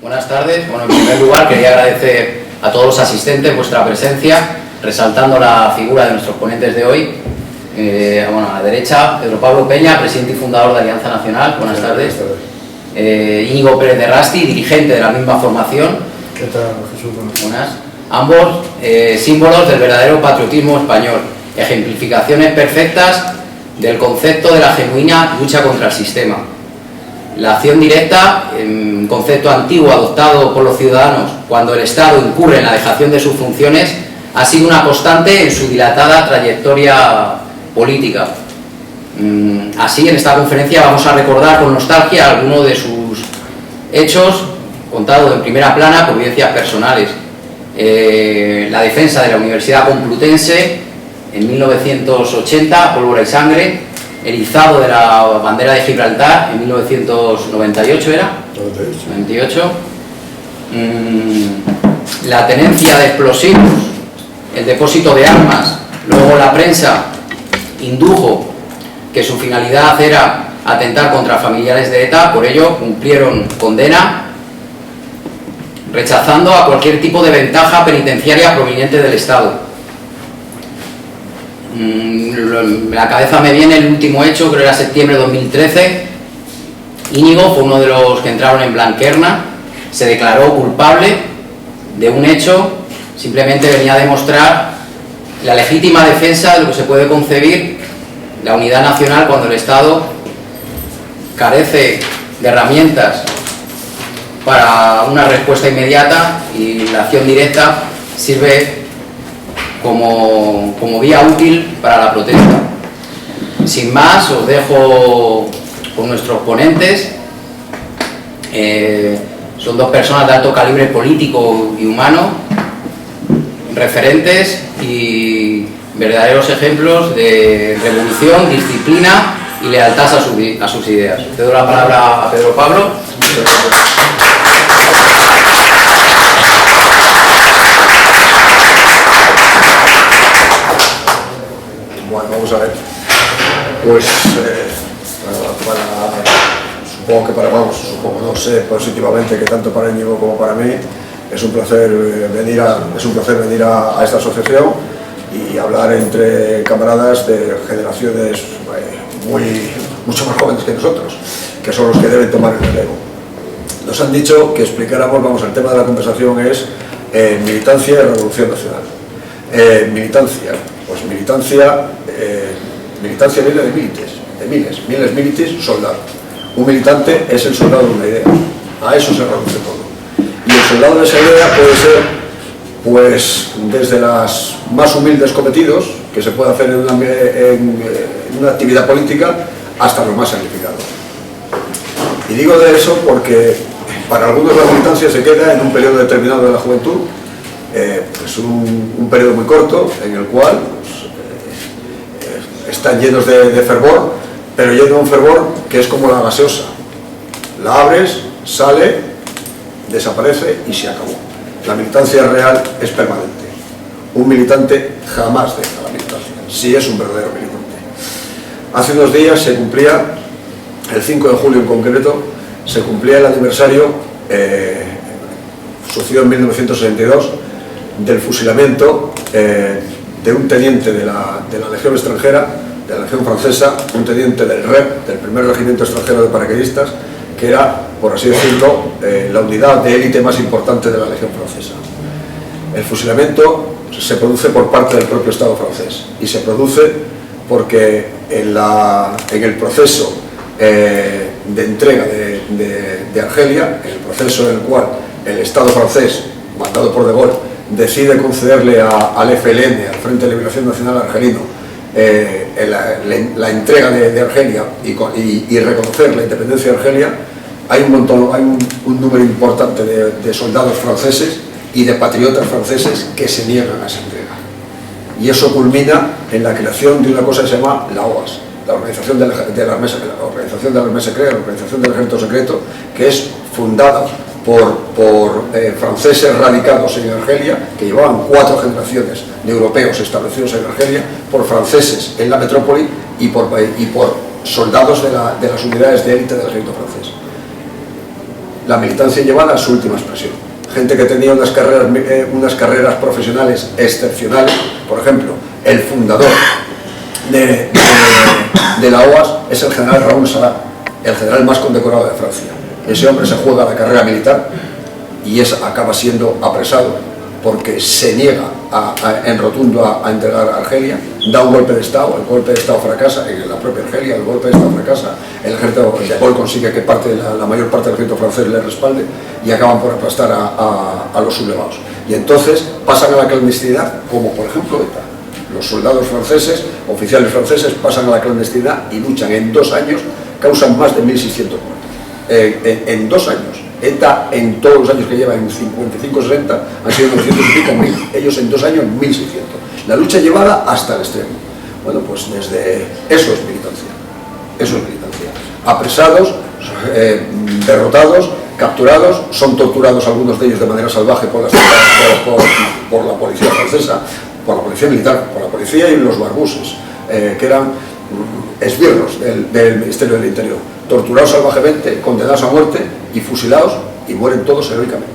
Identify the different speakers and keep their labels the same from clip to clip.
Speaker 1: Buenas tardes. Bueno, en primer lugar quería agradecer a todos los asistentes vuestra presencia, resaltando la figura de nuestros ponentes de hoy. Bueno, a la derecha, Pedro Pablo Peña, presidente y fundador de Alianza Nacional. Buenas tardes. Íñigo Pérez de Rasti, dirigente de la misma formación.
Speaker 2: ¿Qué tal, Jesús?
Speaker 1: Buenas. Ambos símbolos del verdadero patriotismo español, ejemplificaciones perfectas del concepto de la genuina lucha contra el sistema. La acción directa, un concepto antiguo adoptado por los ciudadanos cuando el Estado incurre en la dejación de sus funciones, ha sido una constante en su dilatada trayectoria política. Así, en esta conferencia vamos a recordar con nostalgia algunos de sus hechos, contados en primera plana por vivencias personales. La defensa de la Universidad Complutense en 1980, pólvora y sangre. El izado de la bandera de Gibraltar en 1998, ¿era? 98. La tenencia de explosivos, el depósito de armas. Luego la prensa indujo que su finalidad era atentar contra familiares de ETA, por ello cumplieron condena, rechazando a cualquier tipo de ventaja penitenciaria proveniente del Estado. En la cabeza me viene el último hecho, creo que era septiembre de 2013. Íñigo fue uno de los que entraron en Blanquerna, se declaró culpable de un hecho, simplemente venía a demostrar la legítima defensa de lo que se puede concebir la unidad nacional cuando el Estado carece de herramientas para una respuesta inmediata, y la acción directa sirve como vía útil para la protesta. Sin más, os dejo con nuestros ponentes. Son dos personas de alto calibre político y humano, referentes y verdaderos ejemplos de revolución, disciplina y lealtad a sus ideas. Te doy la palabra a Pedro Pablo.
Speaker 2: Bueno, vamos a ver. Pues supongo, no sé positivamente que tanto para Íñigo como para mí es un placer venir a esta asociación y hablar entre camaradas de generaciones mucho más jóvenes que nosotros, que son los que deben tomar el relevo. Nos han dicho que explicáramos, vamos, el tema de la conversación es militancia y revolución nacional. Militancia viene de miles militis, soldado. Un militante es el soldado de una idea, a eso se reduce todo. Y el soldado de esa idea puede ser, pues, desde las más humildes cometidos que se puede hacer en una actividad política, hasta los más sacrificados. Y digo de eso porque para algunos la militancia se queda en un periodo determinado de la juventud, pues un periodo muy corto en el cual están llenos de fervor, pero lleno de un fervor que es como la gaseosa. La abres, sale, desaparece y se acabó. La militancia real es permanente. Un militante jamás deja la militancia, si es un verdadero militante. Hace unos días se cumplía, el 5 de julio en concreto, se cumplía el aniversario, sucedió en 1962, del fusilamiento de un teniente de la Legión extranjera, de la Legión francesa, un teniente del REP, del primer regimiento extranjero de paracaidistas, que era, por así decirlo, la unidad de élite más importante de la Legión francesa. El fusilamiento se produce por parte del propio Estado francés, y se produce porque en el proceso de entrega de Argelia, en el proceso en el cual el Estado francés, mandado por De Gaulle, decide concederle al FLN, al Frente de Liberación Nacional Argelino, la entrega de Argelia y reconocer la independencia de Argelia, hay un número importante de soldados franceses y de patriotas franceses que se niegan a esa entrega. Y eso culmina en la creación de una cosa que se llama la OAS, la Organización de la Armée Secrète, la Organización del Ejército Secreto, que es fundada por franceses radicados en Argelia, que llevaban 4 generaciones de europeos establecidos en Argelia, por franceses en la metrópoli y por soldados de las unidades de élite del ejército francés. la militancia llevada a su última expresión. Gente que tenía unas carreras profesionales excepcionales. Por ejemplo, el fundador de la OAS es el general Raúl Salat, el general más condecorado de Francia. Ese hombre se juega la carrera militar y acaba siendo apresado porque se niega en rotundo a entregar a Argelia, da un golpe de Estado, el golpe de Estado fracasa, en la propia Argelia el golpe de Estado fracasa, el ejército de Gaulle consigue que la mayor parte del ejército francés le respalde y acaban por aplastar a los sublevados. Y entonces pasan a la clandestinidad, como por ejemplo ETA. Los soldados franceses, oficiales franceses, pasan a la clandestinidad y luchan en 2 años, causan más de 1.600 muertos. En 2 años. ETA en todos los años que lleva, en 55-60, han sido 900 y pico mil. Ellos en 2 años 1.600. La lucha llevada hasta el extremo. Bueno, pues desde eso es militancia. Eso es militancia. Apresados, derrotados, capturados, son torturados algunos de ellos de manera salvaje por la policía francesa, por la policía militar, por la policía y los barbuses, que eran esbirros del Ministerio del Interior, torturados salvajemente, condenados a muerte y fusilados, y mueren todos heroicamente.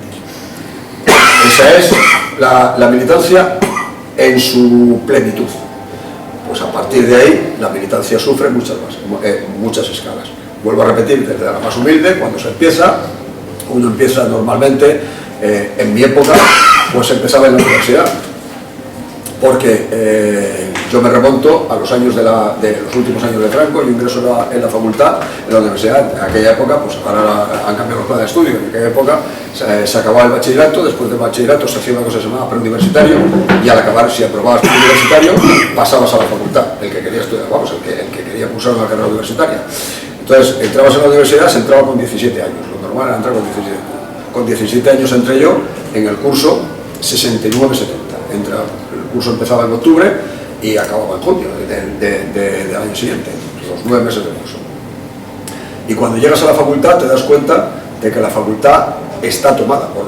Speaker 2: Esa es la militancia en su plenitud. Pues a partir de ahí la militancia sufre muchas escalas. Vuelvo a repetir, desde la más humilde, cuando uno empieza normalmente, en mi época, pues empezaba en la universidad, porque yo me remonto a los años de los últimos años de Franco. Yo ingreso en la facultad, en la universidad. En aquella época, pues ahora han cambiado los planes de estudio. En aquella época se acababa el bachillerato, después del bachillerato se hacía una cosa que se llamaba preuniversitario, y al acabar, si aprobabas preuniversitario, pasabas a la facultad, el que quería estudiar, el que quería cursar una carrera universitaria. Entonces, entrabas en la universidad, se entraba con 17 años, lo normal era entrar con 17 años. Con 17 años entré yo en el curso 69-70. El curso empezaba en octubre y acababa en junio del año siguiente, los 9 meses de curso. Y cuando llegas a la facultad te das cuenta de que la facultad está tomada por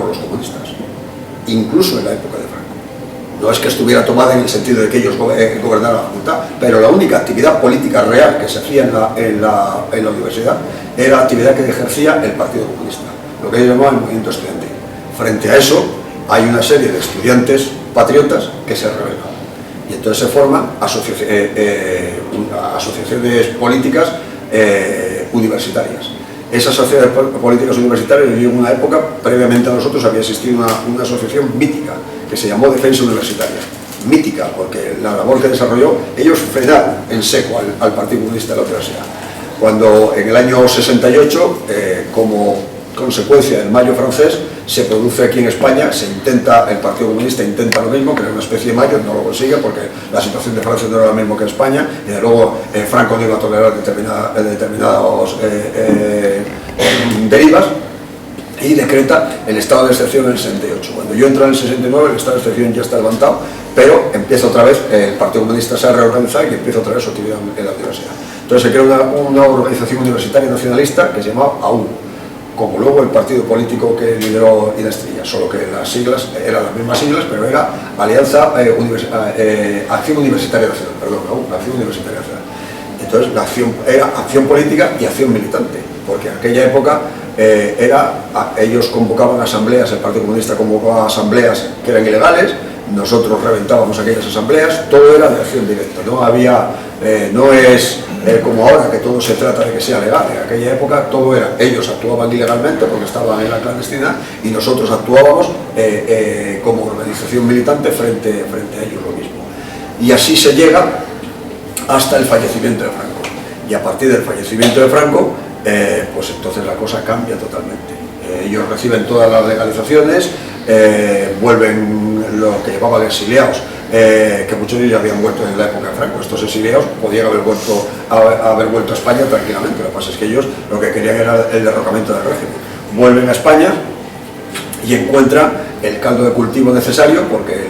Speaker 2: los comunistas, incluso en la época de Franco. No es que estuviera tomada en el sentido de que ellos gobernaran la facultad, pero la única actividad política real que se hacía en la universidad era la actividad que ejercía el Partido Comunista, lo que ellos llamaban el movimiento estudiantil. Frente a eso hay una serie de estudiantes patriotas que se rebelan, y entonces se forman asociaciones políticas universitarias. Esas sociedades políticas universitarias, yo en una época, previamente a nosotros, había existido una asociación mítica que se llamó Defensa Universitaria. Mítica, porque la labor que desarrolló, ellos frenaron en seco al Partido Comunista de la universidad. Cuando en el año 68, como consecuencia del Mayo francés, se produce aquí en España, el Partido Comunista intenta lo mismo, crear una especie de Mayo, no lo consigue porque la situación de Francia no era la misma que España, y de luego Franco no iba a tolerar determinadas derivas, y decreta el estado de excepción en el 68. Cuando yo entro en el 69, el estado de excepción ya está levantado, pero empieza otra vez, el Partido Comunista se ha reorganizado y empieza otra vez su actividad en la universidad. Entonces se crea una organización universitaria nacionalista que se llamaba AU, como luego el partido político que lideró Idastrilla, solo que las siglas eran las mismas siglas, pero era Acción Universitaria Nacional, Acción Universitaria Nacional. Entonces la acción era acción política y acción militante, porque en aquella época ellos convocaban asambleas, el Partido Comunista convocaba asambleas que eran ilegales, nosotros reventábamos aquellas asambleas, todo era de acción directa, no es como ahora que todo se trata de que sea legal. En aquella época todo era, ellos actuaban ilegalmente porque estaban en la clandestinidad y nosotros actuábamos como organización militante frente a ellos, lo mismo. Y así se llega hasta el fallecimiento de Franco. Y a partir del fallecimiento de Franco, pues entonces la cosa cambia totalmente. Ellos reciben todas las legalizaciones, vuelven lo que llamaban exiliados, que muchos de ellos habían vuelto en la época de Franco. Estos exiliados podían haber vuelto a España tranquilamente. Lo que pasa es que ellos lo que querían era el derrocamiento del régimen. Vuelven a España y encuentran el caldo de cultivo necesario, porque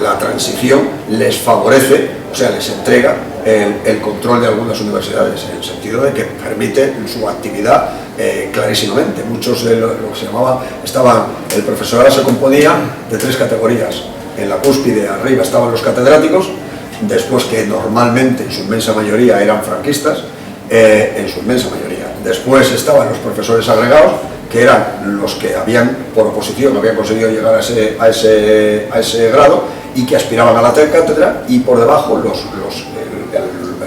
Speaker 2: la transición les favorece, o sea, les entrega el control de algunas universidades, en el sentido de que permite su actividad clarísimamente. Muchos de lo que se llamaba, el profesorado se componía de 3 categorías. En la cúspide, arriba, estaban los catedráticos, después, que normalmente en su inmensa mayoría eran franquistas, en su inmensa mayoría. Después estaban los profesores agregados, que eran los que habían, por oposición, habían conseguido llegar a ese grado y que aspiraban a la cátedra, y por debajo,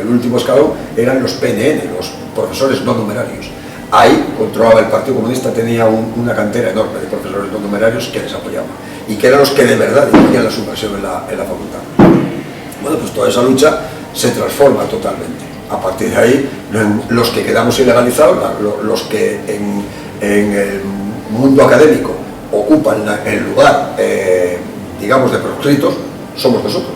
Speaker 2: el último escalón, eran los PNN, los profesores no numerarios. Ahí controlaba el Partido Comunista, tenía una cantera enorme de profesores no numerarios que les apoyaban y que eran los que de verdad imponían la subversión en la facultad. Bueno, pues toda esa lucha se transforma totalmente. A partir de ahí, los que quedamos ilegalizados, los que en el mundo académico ocupan el lugar, digamos, de proscritos, somos nosotros,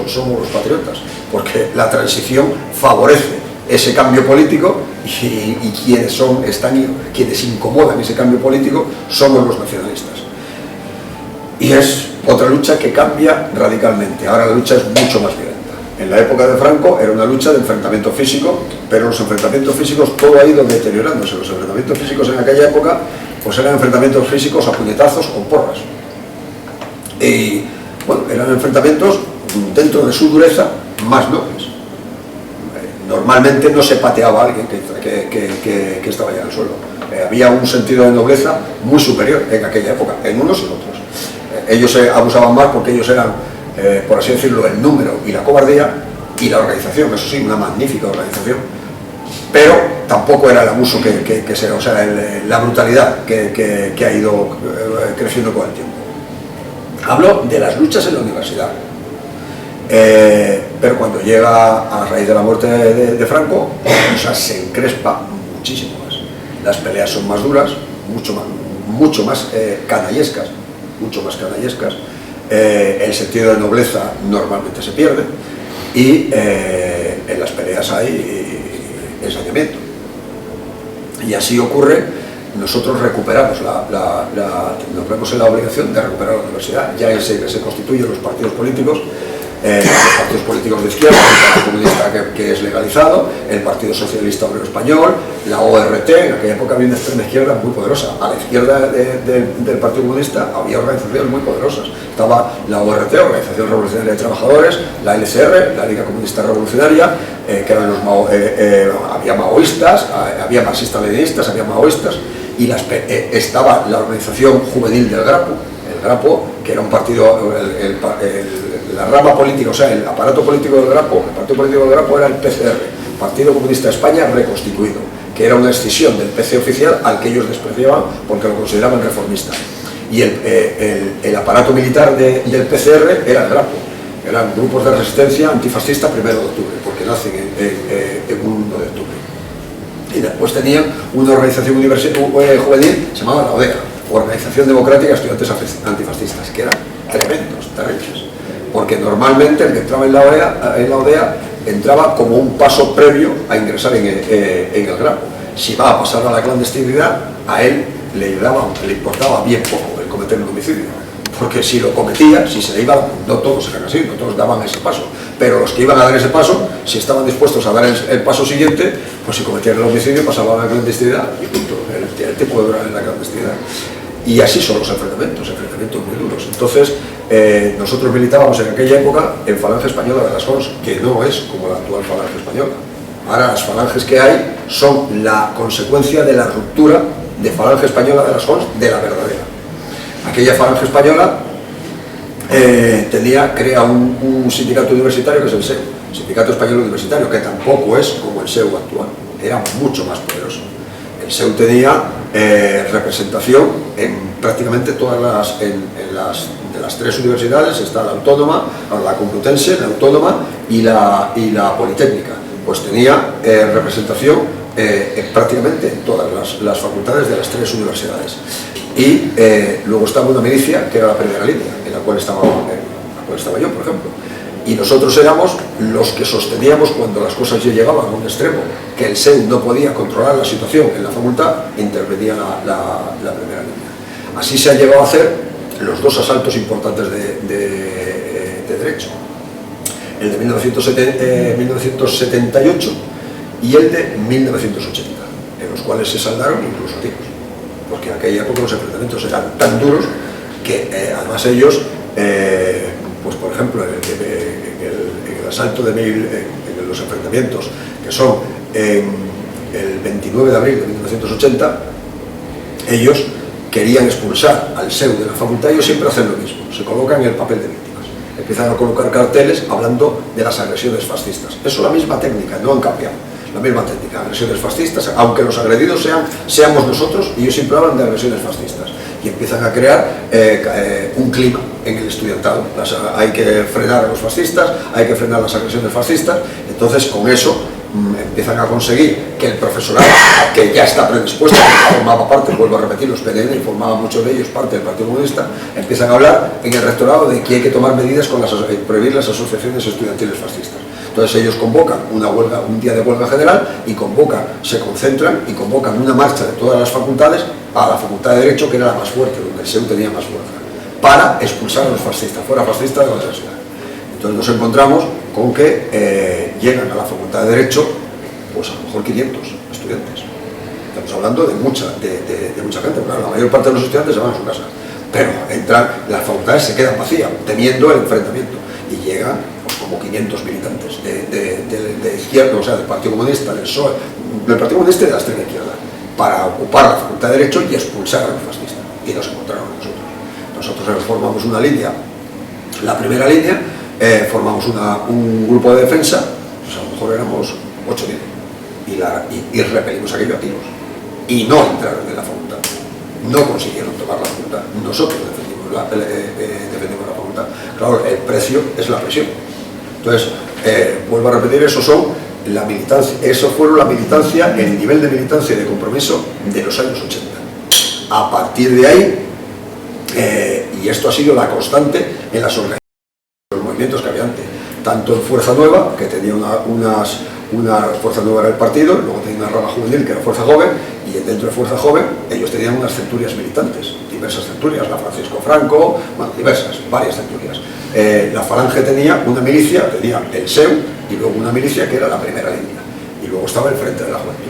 Speaker 2: somos los patriotas, porque la transición favorece ese cambio político y quienes incomodan ese cambio político somos los nacionalistas. Y es otra lucha que cambia radicalmente. Ahora la lucha es mucho más violenta. En la época de Franco era una lucha de enfrentamiento físico, pero los enfrentamientos físicos, todo ha ido deteriorándose. Los enfrentamientos físicos en aquella época pues eran enfrentamientos físicos a puñetazos con porras. Y bueno, eran enfrentamientos dentro de su dureza más nobles. Normalmente no se pateaba a alguien que estaba ya en el suelo. Había un sentido de nobleza muy superior en aquella época, en unos y en otros. Ellos se abusaban más porque ellos eran, por así decirlo, el número y la cobardía y la organización, eso sí, una magnífica organización, pero tampoco era el abuso la brutalidad que ha ido creciendo con el tiempo. Hablo de las luchas en la universidad, pero cuando llega a raíz de la muerte de Franco, la cosa se encrespa muchísimo más. Las peleas son más duras, mucho más canallescas, el sentido de nobleza normalmente se pierde y en las peleas hay ensañamiento. Y así ocurre, nosotros recuperamos nos vemos en la obligación de recuperar la universidad. Ya se constituyen los partidos políticos de izquierda, el Partido Comunista que es legalizado, el Partido Socialista Obrero Español, la ORT. En aquella época había una extrema izquierda muy poderosa. A la izquierda del Partido Comunista había organizaciones muy poderosas. Estaba la ORT, Organización Revolucionaria de Trabajadores, la LCR, la Liga Comunista Revolucionaria, que eran había maoístas, había marxistas-leninistas, había maoístas, y estaba la organización juvenil del Grapo, el Grapo, que era un partido, la rama política, o sea, el aparato político del Grapo, el partido político del Grapo era el PCR, Partido Comunista de España reconstituido, que era una escisión del PC oficial al que ellos despreciaban porque lo consideraban reformista. Y el aparato militar del PCR era el Grapo, eran grupos de resistencia antifascista 1 de octubre, porque nacen en 1 de octubre. Y después tenían una organización juvenil, se llamaba la ODEA, Organización Democrática de Estudiantes Antifascistas, que eran tremendos, terribles, porque normalmente el que entraba en la ODEA entraba como un paso previo a ingresar en el Grapo. Si va a pasar a la clandestinidad, a él le importaba bien poco el cometer un homicidio, porque si lo cometía, si se le iba, no todos eran así, no todos daban ese paso, pero los que iban a dar ese paso, si estaban dispuestos a dar el paso siguiente, pues si cometían el homicidio pasaban a la clandestinidad y punto, el tiempo de durar en la clandestinidad. Y así son los enfrentamientos muy duros. Entonces, nosotros militábamos en aquella época en Falange Española de las Jons, que no es como la actual Falange Española. Ahora las falanges que hay son la consecuencia de la ruptura de Falange Española de las Jons de la verdadera. Aquella Falange Española crea un sindicato universitario que es el SEU, Sindicato Español Universitario, que tampoco es como el SEU actual, era mucho más poderoso. El SEU tenía representación en prácticamente todas de las 3 universidades. Está la Autónoma, la Complutense, la Autónoma y la Politécnica. Pues tenía representación prácticamente en todas las facultades de las 3 universidades. Y luego estaba una milicia que era la primera línea, en la cual estaba yo, por ejemplo. Y nosotros éramos los que sosteníamos cuando las cosas ya llegaban a un extremo, que el SEU no podía controlar la situación en la facultad, intervenía la primera línea. Así se han llegado a hacer los 2 asaltos importantes de derecho, el de 1978 y el de 1980, en los cuales se saldaron incluso tiros, porque en aquella época los enfrentamientos eran tan duros que además ellos, pues por ejemplo, en el asalto de en los enfrentamientos que son en el 29 de abril de 1980, ellos querían expulsar al SEU de la facultad. Ellos siempre hacen lo mismo, se colocan en el papel de víctimas, empiezan a colocar carteles hablando de las agresiones fascistas. Eso es la misma técnica, no han cambiado, la misma técnica, agresiones fascistas, aunque los agredidos seamos nosotros, ellos siempre hablan de agresiones fascistas y empiezan a crear un clima en el estudiantado. Hay que frenar a los fascistas, hay que frenar las agresiones fascistas. Entonces, con eso empiezan a conseguir que el profesorado, que ya está predispuesto, que formaba parte, vuelvo a repetir, los PDN, y formaba muchos de ellos parte del Partido Comunista, empiezan a hablar en el rectorado de que hay que tomar medidas con prohibir las asociaciones estudiantiles fascistas. Entonces ellos convocan una huelga, un día de huelga general, y se concentran y convocan una marcha de todas las facultades a la Facultad de Derecho, que era la más fuerte, donde el SEU tenía más fuerza, para expulsar a los fascistas, fuera fascista de la universidad. Entonces nos encontramos con que llegan a la Facultad de Derecho, pues a lo mejor 500 estudiantes. Estamos hablando de mucha gente, porque la mayor parte de los estudiantes se van a su casa, pero entran, las facultades se quedan vacías, temiendo el enfrentamiento, y llegan pues, como 500 militantes de izquierda, o sea, del Partido Comunista, del PSOE, del Partido Comunista y de la extrema izquierda, para ocupar la Facultad de Derecho y expulsar a los fascistas. Y nos encontraron nosotros. Nosotros formamos una línea, la primera línea, formamos un grupo de defensa, pues a lo mejor éramos 8 o 10, y repelimos aquello a tiros. Y no entraron en la facultad, no consiguieron tomar la facultad. Nosotros defendimos la facultad. Claro, el precio es la presión. Entonces, vuelvo a repetir, eso fueron la militancia, el nivel de militancia y de compromiso de los años 80. A partir de ahí, y esto ha sido la constante en las organizaciones, los movimientos que había antes, tanto en Fuerza Nueva, que tenía una Fuerza Nueva era el partido, luego tenía una rama juvenil que era Fuerza Joven, y dentro de Fuerza Joven ellos tenían unas centurias militantes, diversas centurias, la Francisco Franco, bueno, varias centurias. La Falange tenía una milicia, tenía el SEU, y luego una milicia que era la primera línea, y luego estaba el Frente de la Juventud.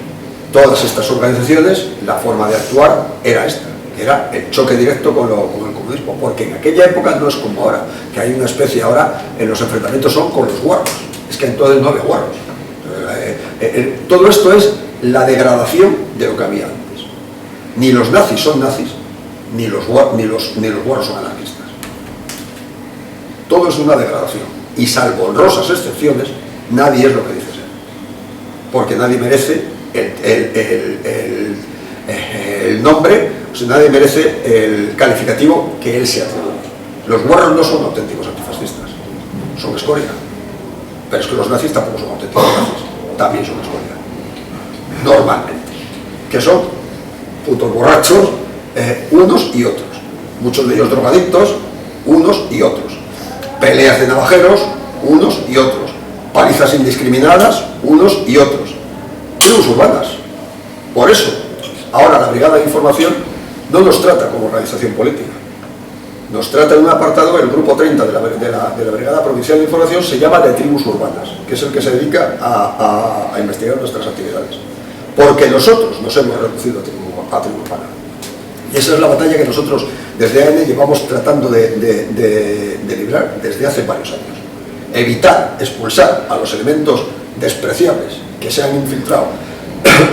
Speaker 2: Todas estas organizaciones, la forma de actuar era esta, que era el choque directo con el comunismo, porque en aquella época no es como ahora, que hay una especie ahora, en los enfrentamientos son con los guarros, es que entonces no había guarros. Todo esto es la degradación de lo que había antes. Ni los nazis son nazis, ni los guarros son anarquistas. Todo es una degradación, y salvo honrosas excepciones, nadie es lo que dice ser, porque nadie merece el nombre, o sea, nadie merece el calificativo que él se atribuye. Los guarros no son auténticos antifascistas, son escoria, pero es que los nazis tampoco son auténticos nazis, también son escoria, normalmente, que son putos borrachos, unos y otros, muchos de ellos drogadictos, unos y otros, peleas de navajeros, unos y otros, palizas indiscriminadas, unos y otros, tribus urbanas. Por eso, ahora la Brigada de Información no nos trata como organización política, nos trata en un apartado, el grupo 30 de la Brigada Provincial de Información se llama de tribus urbanas, que es el que se dedica a investigar nuestras actividades, porque nosotros nos hemos reducido a tribu urbana. Y esa es la batalla que nosotros desde AN llevamos tratando de librar desde hace varios años. Evitar expulsar a los elementos despreciables que se han infiltrado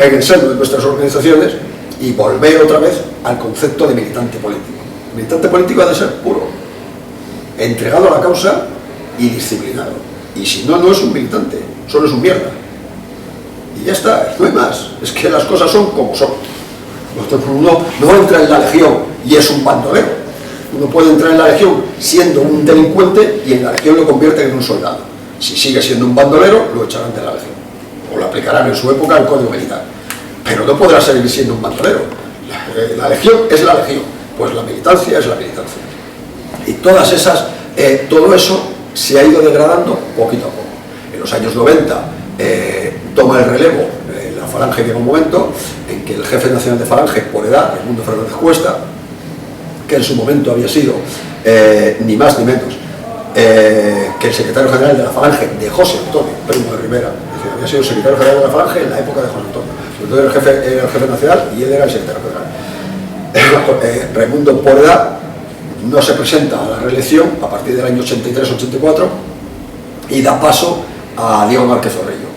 Speaker 2: en el seno de nuestras organizaciones y volver otra vez al concepto de militante político. El militante político ha de ser puro, entregado a la causa y disciplinado. Y si no, no es un militante, solo es un mierda. Y ya está, no hay más. Es que las cosas son como son. Uno no entra en la legión y es un bandolero. Uno puede entrar en la legión siendo un delincuente y en la legión lo convierten en un soldado. Si sigue siendo un bandolero, lo echarán de la legión. O lo aplicarán en su época el código militar. Pero no podrá seguir siendo un bandolero. La legión es la legión, pues la militancia es la militancia. Y todas esas, todo eso se ha ido degradando poquito a poco. En los años 90 toma el relevo la Falange, llega un momento en que el jefe nacional de Falange, por edad, Edmundo Fernández Cuesta, que en su momento había sido ni más ni menos que el secretario general de la Falange de José Antonio Primo de Rivera, es decir, había sido el secretario general de la Falange en la época de José Antonio. Entonces era el jefe nacional y él era el secretario general. Raimundo Poreda no se presenta a la reelección a partir del año 83-84 y da paso a Diego Márquez Zorrillo.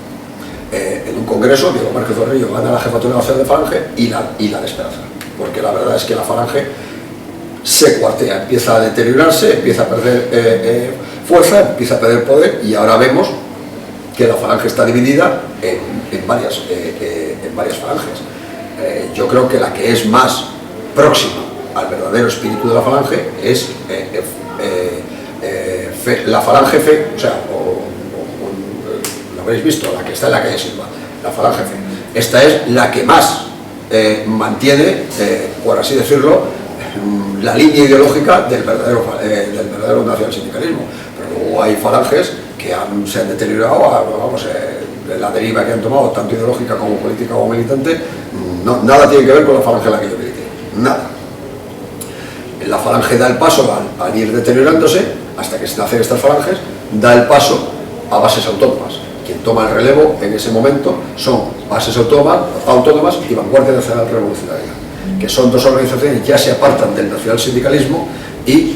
Speaker 2: En un Congreso, Diego Márquez Zorrillo gana la jefatura nacional de Falange y la despedaza, porque la verdad es que la Falange se cuartea, empieza a deteriorarse, empieza a perder fuerza, empieza a perder poder, y ahora vemos que la Falange está dividida en varias falanges. Yo creo que la que es más próxima al verdadero espíritu de la Falange es la Falange Fe, o sea, lo habréis visto, la que está en la calle Silva, la Falange Fe. Esta es la que más mantiene, por así decirlo, la línea ideológica del verdadero nacionalsindicalismo. Pero luego hay falanges que se han deteriorado, vamos, la deriva que han tomado, tanto ideológica como política como militante, nada tiene que ver con la falange en la que yo milité, nada. La falange da el paso al ir deteriorándose, hasta que se nacen estas falanges, da el paso a bases autónomas. Quien toma el relevo en ese momento son bases autónomas y Vanguardia Nacional Revolucionaria, que son dos organizaciones que ya se apartan del nacionalsindicalismo y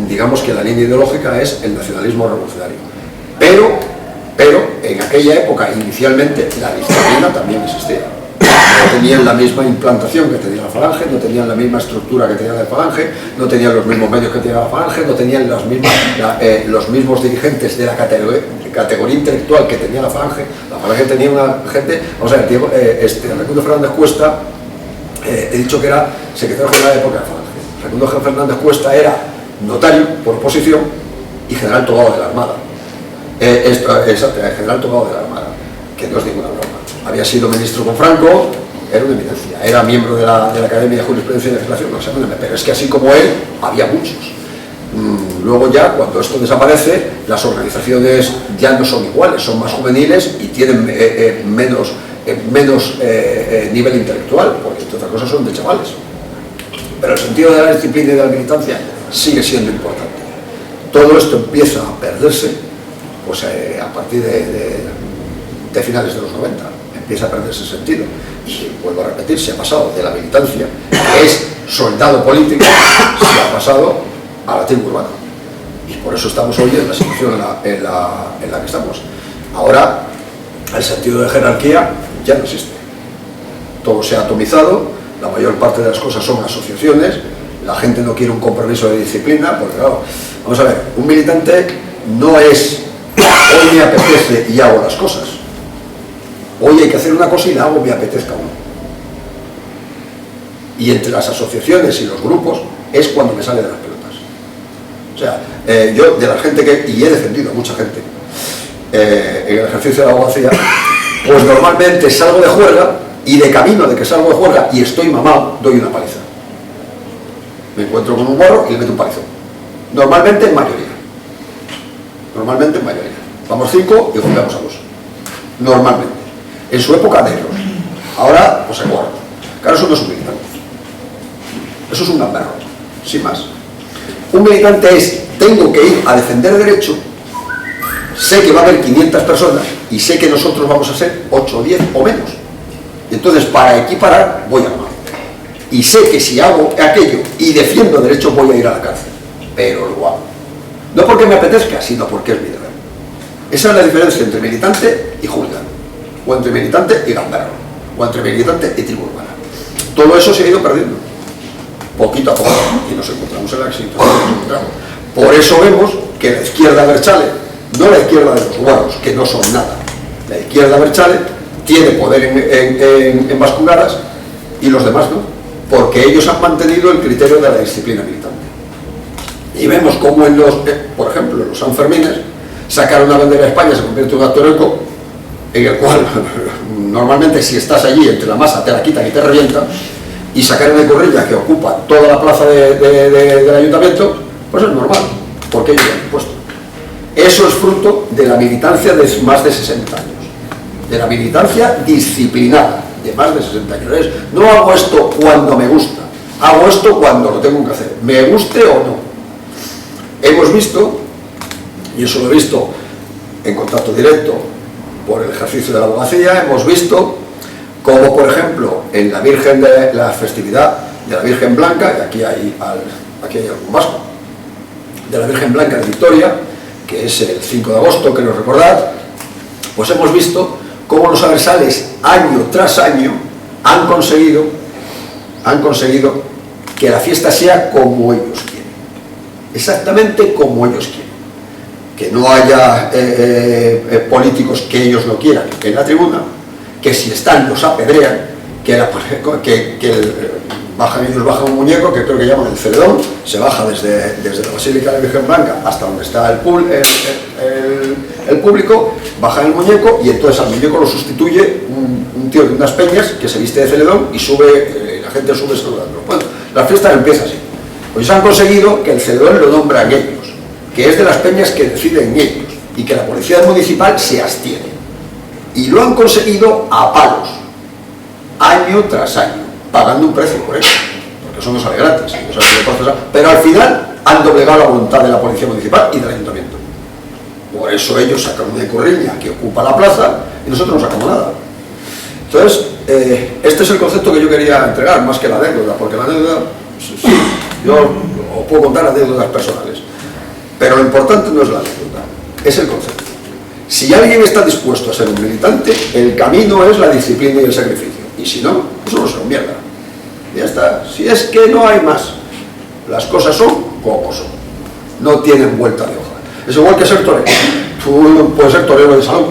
Speaker 2: digamos que la línea ideológica es el nacionalismo revolucionario. Pero en aquella época, inicialmente, la disciplina también existía. No tenían la misma implantación que tenía la Falange, no tenían la misma estructura que tenía la Falange, no tenían los mismos medios que tenía la Falange, no tenían los mismos dirigentes de la categoría intelectual que tenía la Falange. La Falange tenía una gente, vamos a ver, Raimundo Fernández Cuesta, he dicho que era secretario general de época de la Falange. Raimundo Fernández Cuesta era notario por oposición y general togado de la Armada. Exacto, general togado de la Armada, que no es ninguna broma. Había sido ministro con Franco, era una eminencia, era miembro de la Academia de Jurisprudencia y Legislación, no sé, pero es que así como él, había muchos. Luego ya, cuando esto desaparece, las organizaciones ya no son iguales, son más juveniles y tienen menos nivel intelectual, porque entre otras cosas son de chavales. Pero el sentido de la disciplina y de la militancia sigue siendo importante. Todo esto empieza a perderse pues, a partir de finales de los 90. Empieza a perderse ese sentido. Y vuelvo a repetir, se ha pasado de la militancia, que es soldado político, se ha pasado a la tribu urbana. Y por eso estamos hoy en la situación en la que estamos. Ahora, el sentido de jerarquía ya no existe. Todo se ha atomizado, la mayor parte de las cosas son asociaciones, la gente no quiere un compromiso de disciplina, porque claro, vamos a ver, un militante no es hoy me apetece y hago las cosas. Hoy hay que hacer una cosa y la hago me apetezca uno. Y entre las asociaciones y los grupos es cuando me sale de las pelotas. O sea, yo de la gente y he defendido a mucha gente en el ejercicio de la abogacía, pues normalmente salgo de juerga y de camino de que salgo de juerga y estoy mamado, doy una paliza. Me encuentro con un guarro y le meto un palizón. Normalmente en mayoría. Normalmente en mayoría. Vamos 5 y golpeamos a 2. Normalmente. En su época negros. Ahora, pues el guarro. Claro, eso no es un militante. Eso es un gamberro, sin más. Un militante es, tengo que ir a defender derecho, sé que va a haber 500 personas y sé que nosotros vamos a ser 8 o 10 o menos. Y entonces, para equiparar, voy a armar. Y sé que si hago aquello y defiendo derecho, voy a ir a la cárcel. Pero lo hago. No porque me apetezca, sino porque es mi deber. Esa es la diferencia entre militante y hooligan. O entre militante y gamberro. O entre militante y tribu urbana. Todo eso se ha ido perdiendo. Poquito a poco. Y nos encontramos en la situación que nos encontramos. Por eso vemos que la izquierda Berchale, no la izquierda de los guarros, que no son nada. La izquierda Berchale tiene poder en Bascularas y los demás no. Porque ellos han mantenido el criterio de la disciplina militante. Y vemos cómo en los, por ejemplo, en los Sanfermines, sacar una bandera de España se convierte en un acto heroico, en el cual normalmente si estás allí entre la masa te la quitan y te revientan, y sacar una corrilla que ocupa toda la plaza del ayuntamiento, pues es normal, porque ellos lo han impuesto. Eso es fruto de la militancia de más de 60 años, de la militancia disciplinada de más de 60 años. No hago esto cuando me gusta, hago esto cuando lo tengo que hacer, me guste o no. Hemos visto, y eso lo he visto en contacto directo por el ejercicio de la abogacía, hemos visto como, por ejemplo, en la festividad de la Virgen Blanca, y aquí hay algún vasco, de la Virgen Blanca de Victoria, que es el 5 de agosto, creo recordar, pues hemos visto cómo los abertzales, año tras año, han conseguido que la fiesta sea como ellos quieren, exactamente como ellos quieren, que no haya políticos que ellos no quieran en la tribuna, que si están los apedrean, ellos bajan un muñeco que creo que llaman el celedón, se baja desde la Basílica de la Virgen Blanca hasta donde está el público, bajan el muñeco y entonces al muñeco lo sustituye un tío de unas peñas que se viste de celedón y sube, la gente sube saludando. Bueno, la fiesta empieza así. Pues han conseguido que el celedón lo nombran ellos, que es de las peñas que deciden ellos y que la policía municipal se abstiene. Y lo han conseguido a palos, año tras año, pagando un precio por ello, porque eso no sale gratis, pero al final han doblegado la voluntad de la policía municipal y del ayuntamiento. Por eso ellos sacan una icurriña que ocupa la plaza y nosotros no sacamos nada. Entonces, este es el concepto que yo quería entregar, más que la anécdota, porque la anécdota, sí, yo os puedo contar anécdotas personales, pero lo importante no es la anécdota, es el concepto. Si alguien está dispuesto a ser un militante, el camino es la disciplina y el sacrificio, y si no, eso no se lo mierda. Ya está, si es que no hay más, las cosas son como son, no tienen vuelta de hoja. Es igual que ser torero. Tú puedes ser torero de salón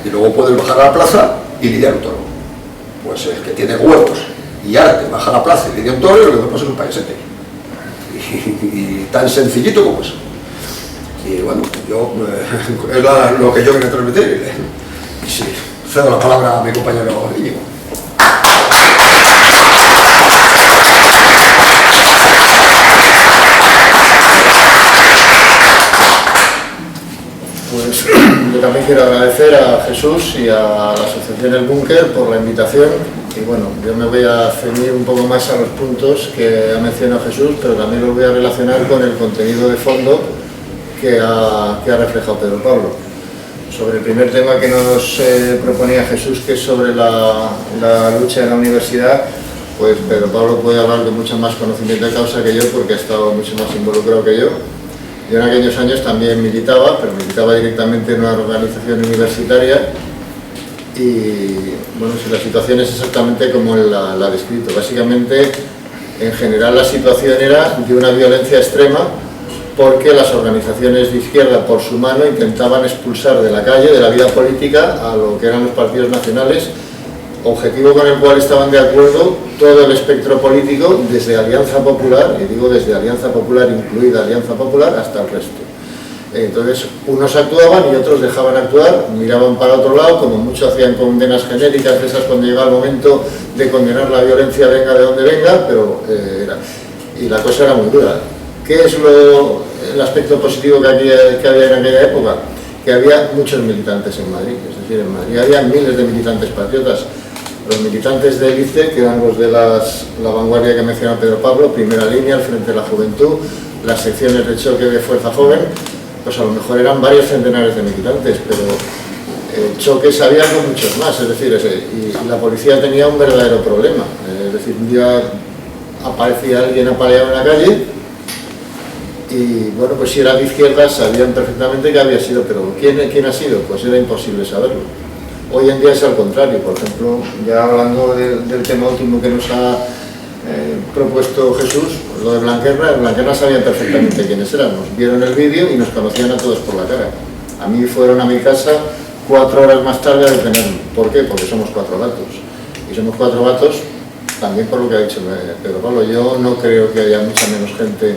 Speaker 2: y luego puedes bajar a la plaza y lidiar un toro. Pues el que tiene huevos y arte baja a la plaza y lidia un toro, y lo que después es un payasete. Y tan sencillito como eso. Y bueno, yo es lo que yo quería transmitir. Y sí, cedo la palabra a mi compañero Íñigo.
Speaker 3: Pues yo también quiero agradecer a Jesús y a la Asociación El Búnker por la invitación, y bueno, yo me voy a ceñir un poco más a los puntos que ha mencionado Jesús, pero también los voy a relacionar con el contenido de fondo que ha reflejado Pedro Pablo. Sobre el primer tema que nos proponía Jesús, que es sobre la lucha en la universidad, pues Pedro Pablo puede hablar de mucho más conocimiento de causa que yo, porque ha estado mucho más involucrado que yo. Yo en aquellos años también militaba, pero militaba directamente en una organización universitaria, y bueno, si la situación es exactamente como él la ha descrito. Básicamente, en general la situación era de una violencia extrema, porque las organizaciones de izquierda, por su mano, intentaban expulsar de la calle, de la vida política, a lo que eran los partidos nacionales, objetivo con el cual estaban de acuerdo todo el espectro político, desde Alianza Popular, y digo desde Alianza Popular, incluida Alianza Popular, hasta el resto. Entonces, unos actuaban y otros dejaban actuar, miraban para otro lado, como muchos hacían condenas genéricas, esas cuando llegaba el momento de condenar la violencia, venga de donde venga, pero y la cosa era muy dura. ¿Qué es el aspecto positivo que había en aquella época? Que había muchos militantes en Madrid, es decir, en Madrid había miles de militantes patriotas. Los militantes de élite, que eran los de la vanguardia que menciona Pedro Pablo, primera línea, al frente de la juventud, las secciones de choque de Fuerza Joven, pues a lo mejor eran varios centenares de militantes, pero choques había con muchos más, es decir, y la policía tenía un verdadero problema. Es decir, un día aparecía alguien apaleado en la calle, y bueno, pues si era de izquierda sabían perfectamente que había sido, pero ¿quién ha sido? Pues era imposible saberlo. Hoy en día es al contrario. Por ejemplo, ya hablando del tema último que nos ha propuesto Jesús, lo de Blanquerna sabían perfectamente quiénes éramos, vieron el vídeo y nos conocían a todos por la cara. A mí fueron a mi casa 4 horas más tarde a detenerme. ¿Por qué? Porque somos 4 gatos. Y somos 4 gatos también por lo que ha dicho Pedro Pablo. Yo no creo que haya mucha menos gente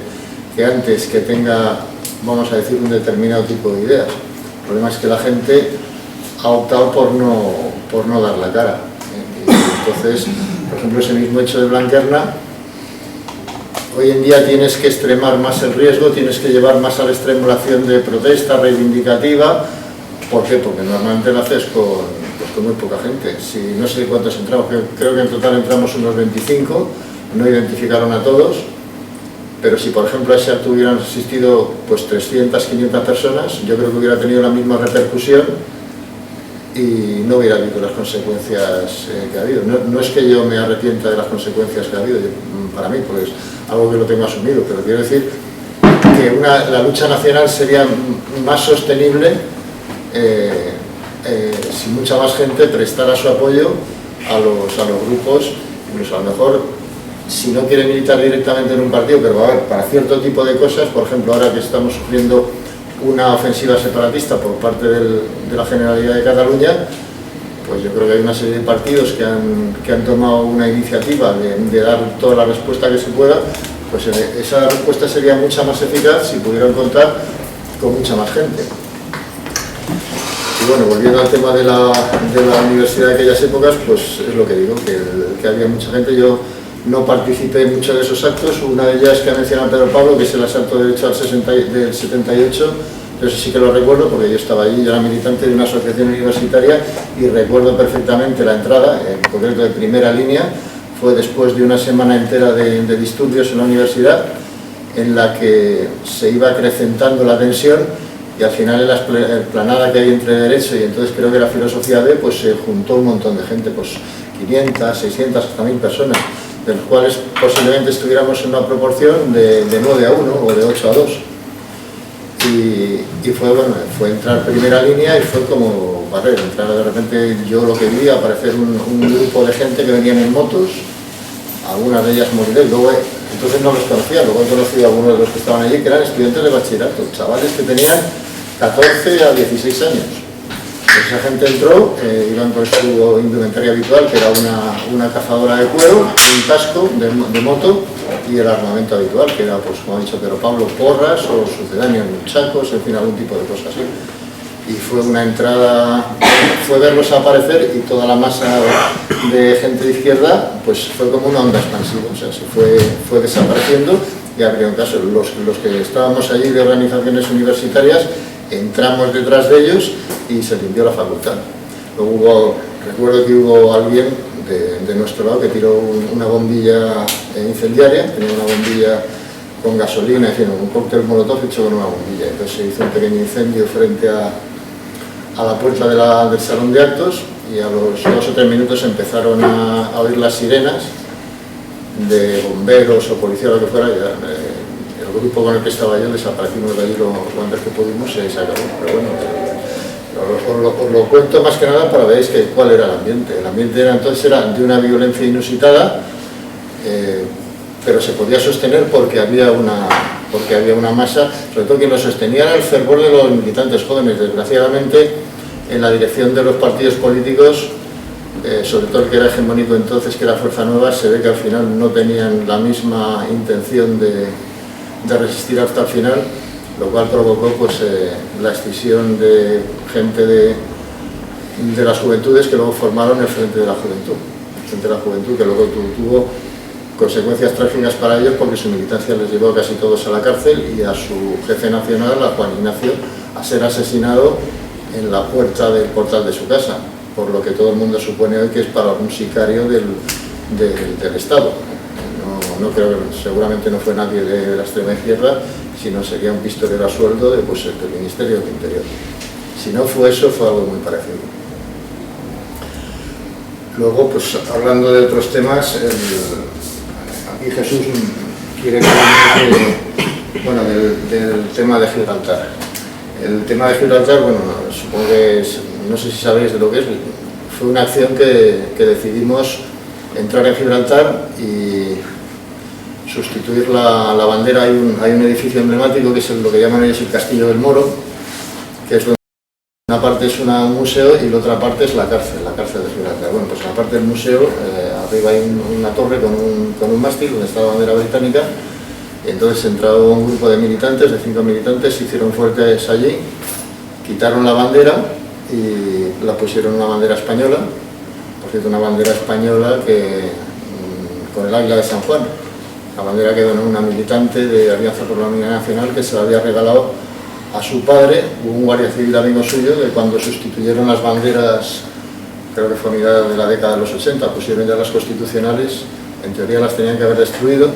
Speaker 3: que antes que tenga, vamos a decir, un determinado tipo de ideas. El problema es que la gente ha optado por no dar la cara. Entonces, por ejemplo, ese mismo hecho de Blanquerna, hoy en día tienes que extremar más el riesgo, tienes que llevar más a la extremo la acción de protesta reivindicativa. ¿Por qué? Porque normalmente lo haces con muy poca gente. Si, no sé cuántos entramos, creo que en total entramos unos 25, no identificaron a todos, pero si por ejemplo a ese acto hubieran asistido pues 300, 500 personas, yo creo que hubiera tenido la misma repercusión y no hubiera habido las consecuencias que ha habido. No es que yo me arrepienta de las consecuencias que ha habido, para mí pues algo que lo tengo asumido, pero quiero decir que la lucha nacional sería más sostenible si mucha más gente prestara su apoyo a los grupos, incluso a lo mejor, si no quiere militar directamente en un partido, pero a ver, para cierto tipo de cosas, por ejemplo, ahora que estamos sufriendo una ofensiva separatista por parte de la Generalidad de Cataluña, pues yo creo que hay una serie de partidos que han tomado una iniciativa de dar toda la respuesta que se pueda, pues esa respuesta sería mucha más eficaz si pudieran contar con mucha más gente. Y bueno, volviendo al tema de la universidad de aquellas épocas, pues es lo que digo, que había mucha gente. Yo no participé en muchos de esos actos. Una de ellas que ha mencionado Pedro Pablo, que es el asalto de derecho del 78, yo sí que lo recuerdo porque yo estaba allí, yo era militante de una asociación universitaria y recuerdo perfectamente la entrada, en concreto de primera línea. Fue después de una semana entera de disturbios en la universidad, en la que se iba acrecentando la tensión, y al final en la explanada que hay entre Derecho y entonces creo que era Filosofía B, pues se juntó un montón de gente, pues 500, 600, hasta 1000 personas, de los cuales posiblemente estuviéramos en una proporción de 9 a 1 o de 8 a 2. Y fue entrar primera línea y fue como barrer, entrar de repente. Yo lo que vi, aparecer un grupo de gente que venían en motos, algunas de ellas moriré, luego entonces no los conocía, luego he conocido a algunos de los que estaban allí, que eran estudiantes de bachillerato, chavales que tenían 14 a 16 años. Esa gente entró, iban con su indumentaria habitual, que era una cazadora de cuero, un casco de moto y el armamento habitual, que era, pues como ha dicho Pedro Pablo, porras o sucedáneos, chacos, en fin, algún tipo de cosas así. Y fue una entrada, fue verlos aparecer y toda la masa de gente de izquierda, pues fue como una onda expansiva, o sea, se fue desapareciendo y abrieron caso. Los que estábamos allí de organizaciones universitarias, entramos detrás de ellos y se limpió la facultad. Luego recuerdo que hubo alguien de nuestro lado que tiró una bombilla incendiaria, tenía una bombilla con gasolina, en fin, un cóctel molotov hecho con una bombilla. Entonces se hizo un pequeño incendio frente a la puerta del salón de actos y a los 2 o 3 minutos empezaron a oír las sirenas de bomberos o policía o lo que fuera. El grupo con el que estaba yo desaparecimos de allí lo antes que pudimos y se acabó. Pero bueno, os lo cuento más que nada para ver cuál era el ambiente. El ambiente entonces era de una violencia inusitada, pero se podía sostener porque había una masa, sobre todo quien lo sostenía era el fervor de los militantes jóvenes. Desgraciadamente, en la dirección de los partidos políticos, sobre todo el que era hegemónico entonces, que era Fuerza Nueva, se ve que al final no tenían la misma intención de resistir hasta el final, lo cual provocó pues, la escisión de gente de las juventudes que luego formaron el Frente de la Juventud. El Frente de la Juventud que luego tuvo consecuencias trágicas para ellos porque su militancia les llevó casi todos a la cárcel y a su jefe nacional, a Juan Ignacio, a ser asesinado en la puerta del portal de su casa, por lo que todo el mundo supone hoy que es para algún sicario del Estado. No creo, seguramente no fue nadie de la extrema izquierda, sino sería un pistolero a sueldo del Ministerio del Interior. Si no fue eso, fue algo muy parecido. Luego, pues hablando de otros temas, aquí Jesús quiere que hable bueno, del tema de Gibraltar. El tema de Gibraltar, bueno, supongo que no sé si sabéis de lo que es, fue una acción que decidimos entrar en Gibraltar y sustituir la bandera. Hay un edificio emblemático que es lo que llaman ellos el Castillo del Moro, que es donde una parte es un museo y la otra parte es la cárcel de Gibraltar. Bueno, pues en la parte del museo, arriba hay una torre con un mástil donde está la bandera británica, y entonces entró un grupo de militantes, de 5 militantes, se hicieron fuertes allí, quitaron la bandera y la pusieron una bandera española, por cierto una bandera española con el águila de San Juan. La bandera quedó en una militante de Alianza por la Unidad Nacional que se la había regalado a su padre, un guardia civil amigo suyo, que cuando sustituyeron las banderas, creo que fue a mitad de la década de los 80, pusieron ya las constitucionales, en teoría las tenían que haber destruido,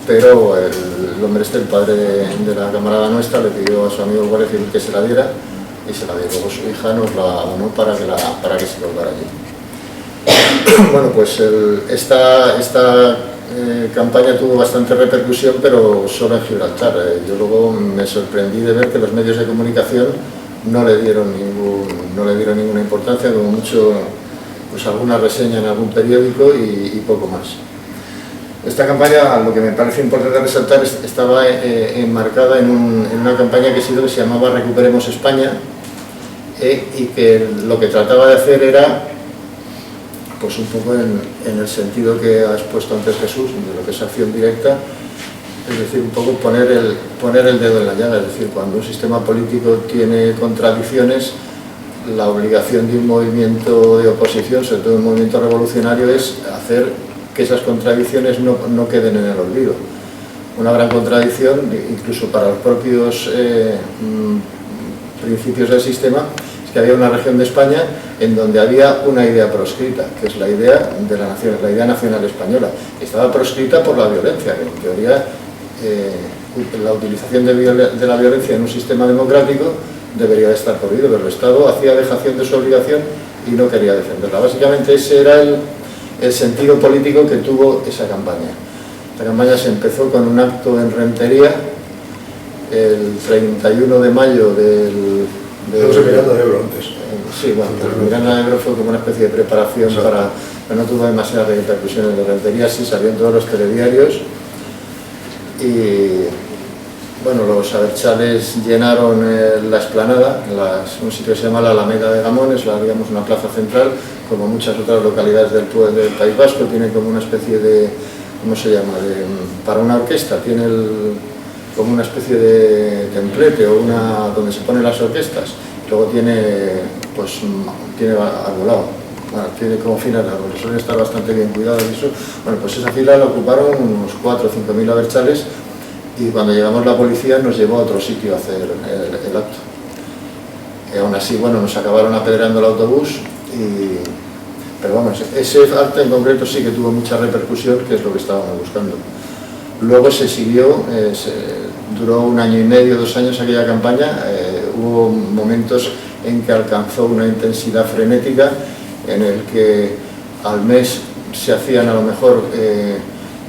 Speaker 3: pero el hombre el padre de la camarada nuestra, le pidió a su amigo el guardia civil que se la diera, y se la dio. Luego su hija nos la donó para que se colgara allí. Bueno, pues esta campaña tuvo bastante repercusión, pero solo en Gibraltar. Yo luego me sorprendí de ver que los medios de comunicación no le dieron no le dieron ninguna importancia, como mucho pues alguna reseña en algún periódico y poco más. Esta campaña, lo que me parece importante resaltar, estaba enmarcada en una campaña que se llamaba Recuperemos España, y que lo que trataba de hacer era, pues un poco en el sentido que ha expuesto antes Jesús, de lo que es acción directa, es decir, un poco poner el dedo en la llaga. Es decir, cuando un sistema político tiene contradicciones, la obligación de un movimiento de oposición, sobre todo un movimiento revolucionario, es hacer que esas contradicciones no queden en el olvido. Una gran contradicción, incluso para los propios principios del sistema, es que había una región de España en donde había una idea proscrita, que es la idea de la nación, la idea nacional española. Estaba proscrita por la violencia, que en teoría la utilización de la violencia en un sistema democrático debería de estar prohibido, pero el Estado hacía dejación de su obligación y no quería defenderla. Básicamente ese era el sentido político que tuvo esa campaña. La campaña se empezó con un acto en Rentería el 31 de mayo del...
Speaker 2: Estamos en Miranda de Ebro antes.
Speaker 3: Sí, bueno, Miranda de Ebro fue como una especie de preparación para... Pero no tuvo demasiadas repercusiones. De Rentería sí salió en todos los telediarios y... Bueno, los abertzales llenaron la explanada, un sitio que se llama la Alameda de Gamón, es digamos una plaza central, como muchas otras localidades del País Vasco, tiene como una especie de, ¿cómo se llama?, para una orquesta, tiene como una especie de templete o donde se ponen las orquestas, luego tiene, pues, tiene arbolado, bueno, tiene como filas de árboles, suelen estar bastante bien cuidados y eso. Bueno, pues esa fila la ocuparon unos 4 o 5 mil abertzales. Y cuando llegamos la policía nos llevó a otro sitio a hacer el acto. Aún así, bueno, nos acabaron apedreando el autobús, pero vamos, ese acto en concreto sí que tuvo mucha repercusión, que es lo que estábamos buscando. Luego se siguió, duró 1 año y medio, 2 años aquella campaña, hubo momentos en que alcanzó una intensidad frenética, en el que al mes se hacían a lo mejor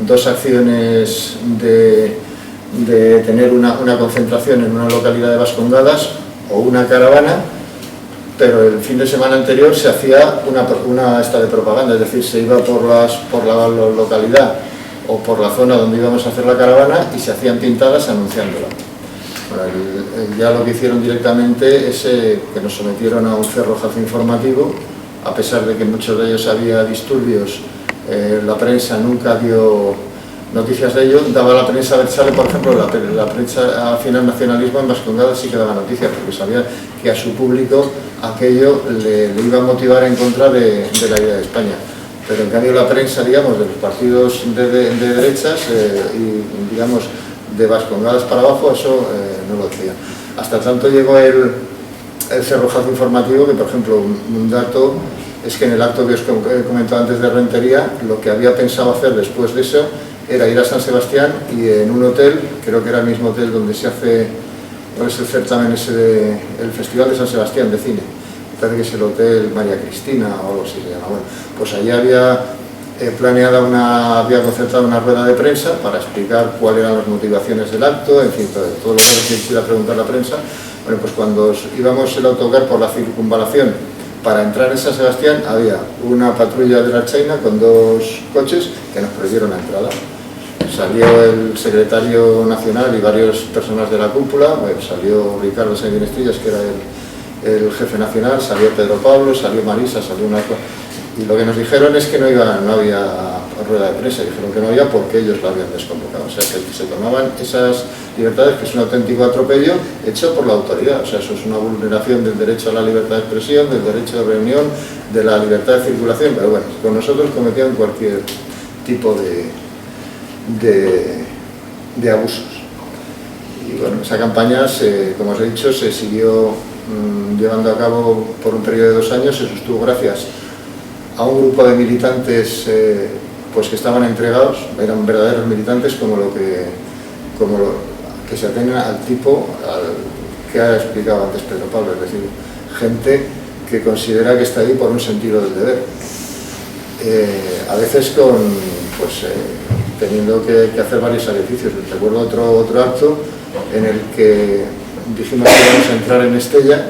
Speaker 3: 2 acciones de tener una concentración en una localidad de Vascongadas o una caravana, pero el fin de semana anterior se hacía una esta de propaganda, es decir, se iba por la localidad o por la zona donde íbamos a hacer la caravana y se hacían pintadas anunciándola. Bueno, ya lo que hicieron directamente es que nos sometieron a un cerrojazo informativo, a pesar de que en muchos de ellos había disturbios, la prensa nunca dio noticias de ello. Daba la prensa abertzale, por ejemplo, la prensa afín al nacionalismo en Vascongadas sí que daba noticias, porque sabía que a su público aquello le iba a motivar en contra de la idea de España. Pero en cambio la prensa, digamos, de los partidos de derechas y, digamos, de Vascongadas para abajo, eso no lo decía. Hasta tanto llegó el cerrojazo informativo, que por ejemplo, un dato es que en el acto que os he comentado antes de Rentería, lo que había pensado hacer después de eso era ir a San Sebastián y en un hotel, creo que era el mismo hotel donde se hace, ¿cuál es el certamen ese el Festival de San Sebastián de cine? Parece que es el Hotel María Cristina o algo así se llama. Bueno, pues allí había había concertado una rueda de prensa para explicar cuáles eran las motivaciones del acto, en fin, todo lo que quisiera preguntar la prensa. Bueno, pues cuando íbamos el autocar por la circunvalación para entrar en San Sebastián, había una patrulla de la Ertzaintza con 2 coches que nos prohibieron la entrada. Salió el secretario nacional y varias personas de la cúpula, bueno, salió Ricardo Sanguinestrillas, que era el jefe nacional, salió Pedro Pablo, salió Marisa, salió una... Y lo que nos dijeron es que no había rueda de prensa, dijeron que no había porque ellos lo habían desconvocado, o sea que se tomaban esas libertades, que es un auténtico atropello hecho por la autoridad, o sea, eso es una vulneración del derecho a la libertad de expresión, del derecho de reunión, de la libertad de circulación, pero bueno, con nosotros cometían cualquier tipo de abusos. Y bueno, esa campaña, como os he dicho, se siguió llevando a cabo por un periodo de 2 años, se sostuvo gracias a un grupo de militantes pues que estaban entregados, eran verdaderos militantes como que se atengan al tipo que ha explicado antes Pedro Pablo, es decir, gente que considera que está ahí por un sentido del deber. A veces teniendo que hacer varios sacrificios. Recuerdo otro acto en el que dijimos que íbamos a entrar en Estella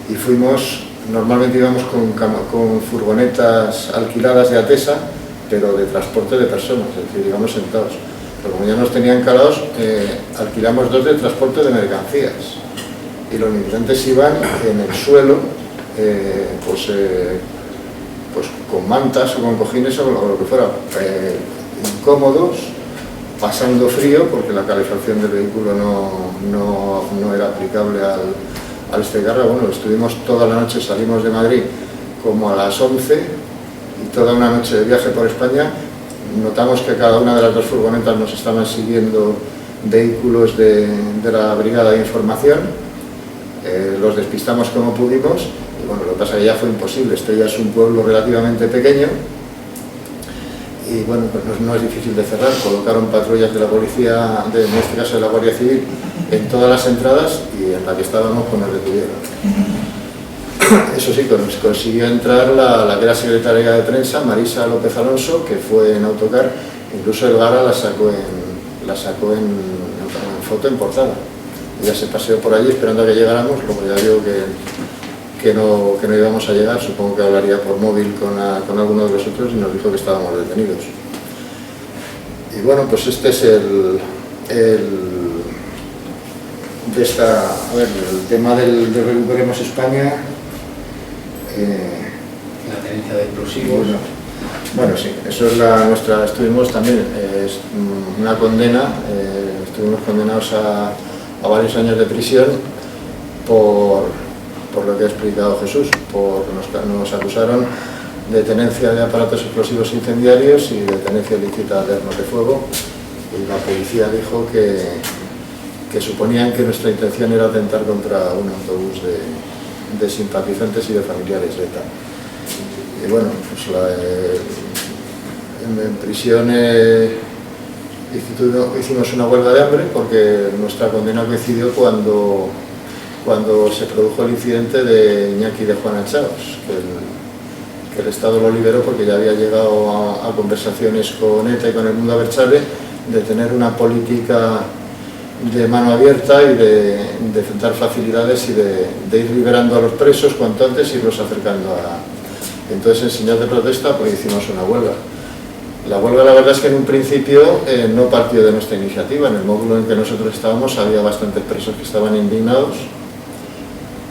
Speaker 3: y fuimos, normalmente íbamos con furgonetas alquiladas de Atesa, pero de transporte de personas, es decir, íbamos sentados. Pero como ya nos tenían calados, alquilamos 2 de transporte de mercancías, y los migrantes iban en el suelo, pues con mantas o con cojines o lo que fuera, incómodos, pasando frío, porque la calefacción del vehículo no era aplicable al Estegarra. Bueno, estuvimos toda la noche, salimos de Madrid como a las 11, y toda una noche de viaje por España. Notamos que cada una de las 2 furgonetas nos estaban siguiendo vehículos de la Brigada de Información. Los despistamos como pudimos, y bueno, lo que pasa es que ya fue imposible. Esto ya es un pueblo relativamente pequeño, y bueno, pues no es difícil de cerrar. Colocaron patrullas de la policía, en este caso de la Guardia Civil, en todas las entradas, y en la que estábamos pues nos detuvieron. Eso sí, consiguió entrar la que era secretaria de prensa, Marisa López Alonso, que fue en autocar. Incluso el Gara la sacó en foto en portada. Ella se paseó por allí esperando a que llegáramos, luego ya vio que no íbamos a llegar. Supongo que hablaría por móvil con alguno de nosotros, y nos dijo que estábamos detenidos. Y bueno, pues este es el tema del Recuperemos España.
Speaker 1: La tenencia de explosivos.
Speaker 3: Bueno, sí, eso es nuestra. Estuvimos también, es una condena, estuvimos condenados a varios años de prisión por lo que ha explicado Jesús. Nos acusaron de tenencia de aparatos explosivos incendiarios y de tenencia ilícita de armas de fuego, y la policía dijo que suponían que nuestra intención era atentar contra un autobús de simpatizantes y de familiares de ETA. Y bueno, pues en prisión hicimos una huelga de hambre, porque nuestra condena coincidió cuando se produjo el incidente de Iñaki de Juana Chaos, que el Estado lo liberó porque ya había llegado a conversaciones con ETA y con el mundo Abertzale de tener una política de mano abierta y de dar facilidades y de ir liberando a los presos cuanto antes, irlos acercando Entonces, en señal de protesta, pues hicimos una huelga. La huelga, la verdad es que en un principio no partió de nuestra iniciativa. En el módulo en que nosotros estábamos había bastantes presos que estaban indignados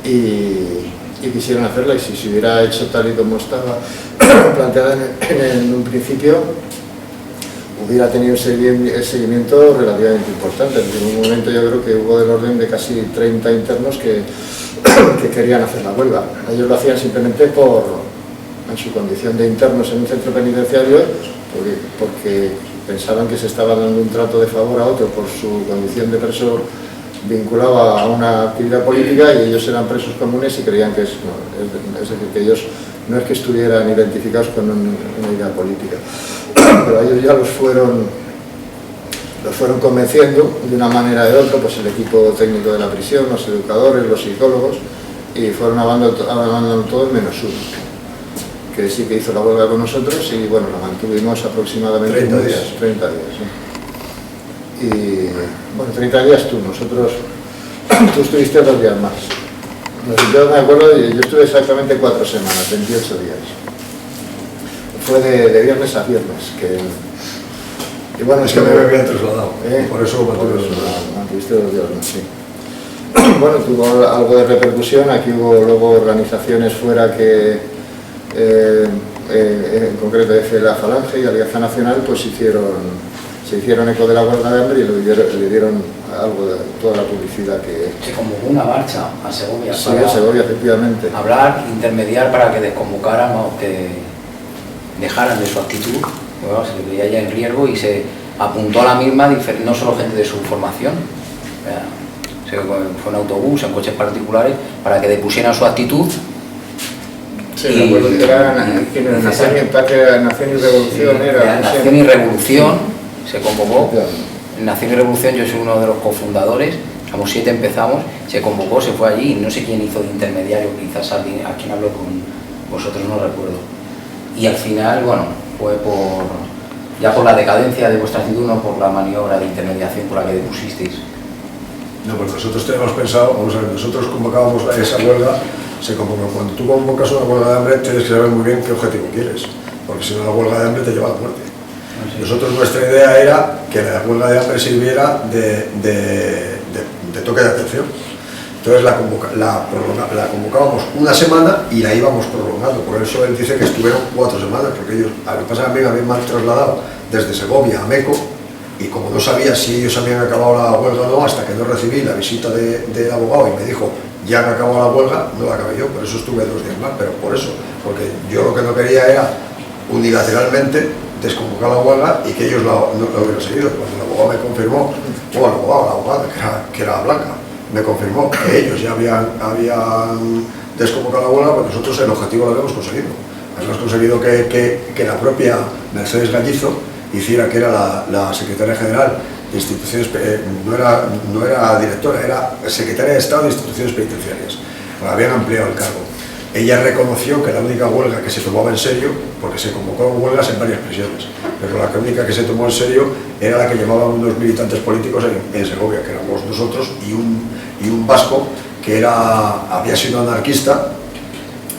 Speaker 3: y quisieron hacerla, y si se hubiera hecho tal y como estaba planteada en un principio, hubiera tenido un seguimiento relativamente importante. En un momento yo creo que hubo del orden de casi 30 internos que querían hacer la huelga. Ellos lo hacían simplemente en su condición de internos en un centro penitenciario, porque pensaban que se estaba dando un trato de favor a otro por su condición de preso vinculado a una actividad política, y ellos eran presos comunes y creían que es decir, que ellos no es que estuvieran identificados con una idea política, pero ellos ya los fueron convenciendo de una manera o de otra, pues el equipo técnico de la prisión, los educadores, los psicólogos, y fueron abandonando todos menos uno, que sí que hizo la huelga con nosotros, y bueno, la mantuvimos aproximadamente
Speaker 2: 30 días.
Speaker 3: 30 días, sí. Y bueno, 30 días tú tú estuviste 2 días más. Yo me acuerdo, yo estuve exactamente 4 semanas, 28 días. Fue de viernes a viernes. Y bueno,
Speaker 2: es que me habían trasladado, por eso
Speaker 3: mantuviste 2 días más, sí. Bueno, tuvo algo de repercusión. Aquí hubo luego organizaciones fuera que, en concreto la Falange y Alianza Nacional, pues se hicieron eco de la huelga de hambre y le dieron algo de toda la publicidad que...
Speaker 1: Se convocó una marcha a Segovia.
Speaker 3: Sí, a Segovia, efectivamente.
Speaker 1: Hablar, intermediar para que desconvocaran o que dejaran de su actitud. Bueno, se le veía ya en riesgo y se apuntó a la misma, no solo gente de su formación, fue en autobús, en coches particulares, para que depusieran su actitud.
Speaker 3: Sí, me acuerdo que era Nación y Revolución.
Speaker 1: Nación y Revolución se convocó. En Nación y Revolución yo soy uno de los cofundadores, somos 7 empezamos, se convocó, se fue allí, y no sé quién hizo de intermediario, quizás a quien habló con vosotros, no recuerdo. Y al final, bueno, fue ya por la decadencia de vuestra actitud, no por la maniobra de intermediación por la que depusisteis.
Speaker 2: No, pues nosotros teníamos pensado, vamos a ver, nosotros convocábamos esa huelga Cuando tú convocas una huelga de hambre tienes que saber muy bien qué objetivo quieres, porque si no la huelga de hambre te lleva a la muerte. Nosotros nuestra idea era que la huelga de hambre sirviera de toque de atención. Entonces la convocábamos una semana y la íbamos prolongando. Por eso él dice que estuvieron 4 semanas, porque ellos, a lo que pasa que a mí me habían mal trasladado desde Segovia a Meco, y como no sabía si ellos habían acabado la huelga o no, hasta que no recibí la visita del abogado y me dijo ya han acabado la huelga, no la acabé yo, por eso estuve 2 días más, pero por eso, porque yo lo que no quería era unilateralmente desconvocar la huelga y que ellos no lo hubieran seguido. Cuando el abogado me confirmó, o la abogada que era Blanca, me confirmó que ellos ya habían desconvocado la huelga, pues nosotros el objetivo lo habíamos conseguido. Habíamos conseguido que la propia Mercedes Gallizo hiciera, que era la secretaria general de instituciones, no era directora, era secretaria de Estado de instituciones penitenciarias. Habían ampliado el cargo. Ella reconoció que la única huelga que se tomaba en serio, porque se convocaron huelgas en varias prisiones, pero la única que se tomó en serio era la que llevaban unos militantes políticos en Segovia, que éramos nosotros y un vasco que había sido anarquista,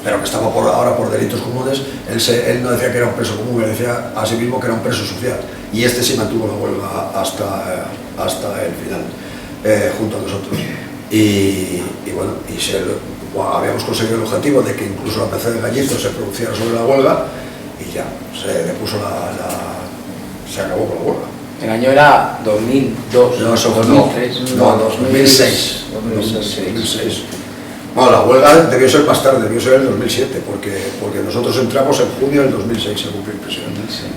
Speaker 2: pero que estaba ahora por delitos comunes. Él no decía que era un preso común, él decía a sí mismo que era un preso social, y este sí mantuvo la huelga hasta el final, junto a nosotros. Y bueno, habíamos conseguido el objetivo de que incluso la Mercedes Gallizo se pronunciara sobre la huelga, y ya se se acabó con la huelga.
Speaker 1: El año era 2002.
Speaker 2: No,
Speaker 1: 2003.
Speaker 2: No, 2006. 2006. Bueno, la huelga debió ser más tarde, debió ser en 2007, porque nosotros entramos en junio del 2006, según mi impresión.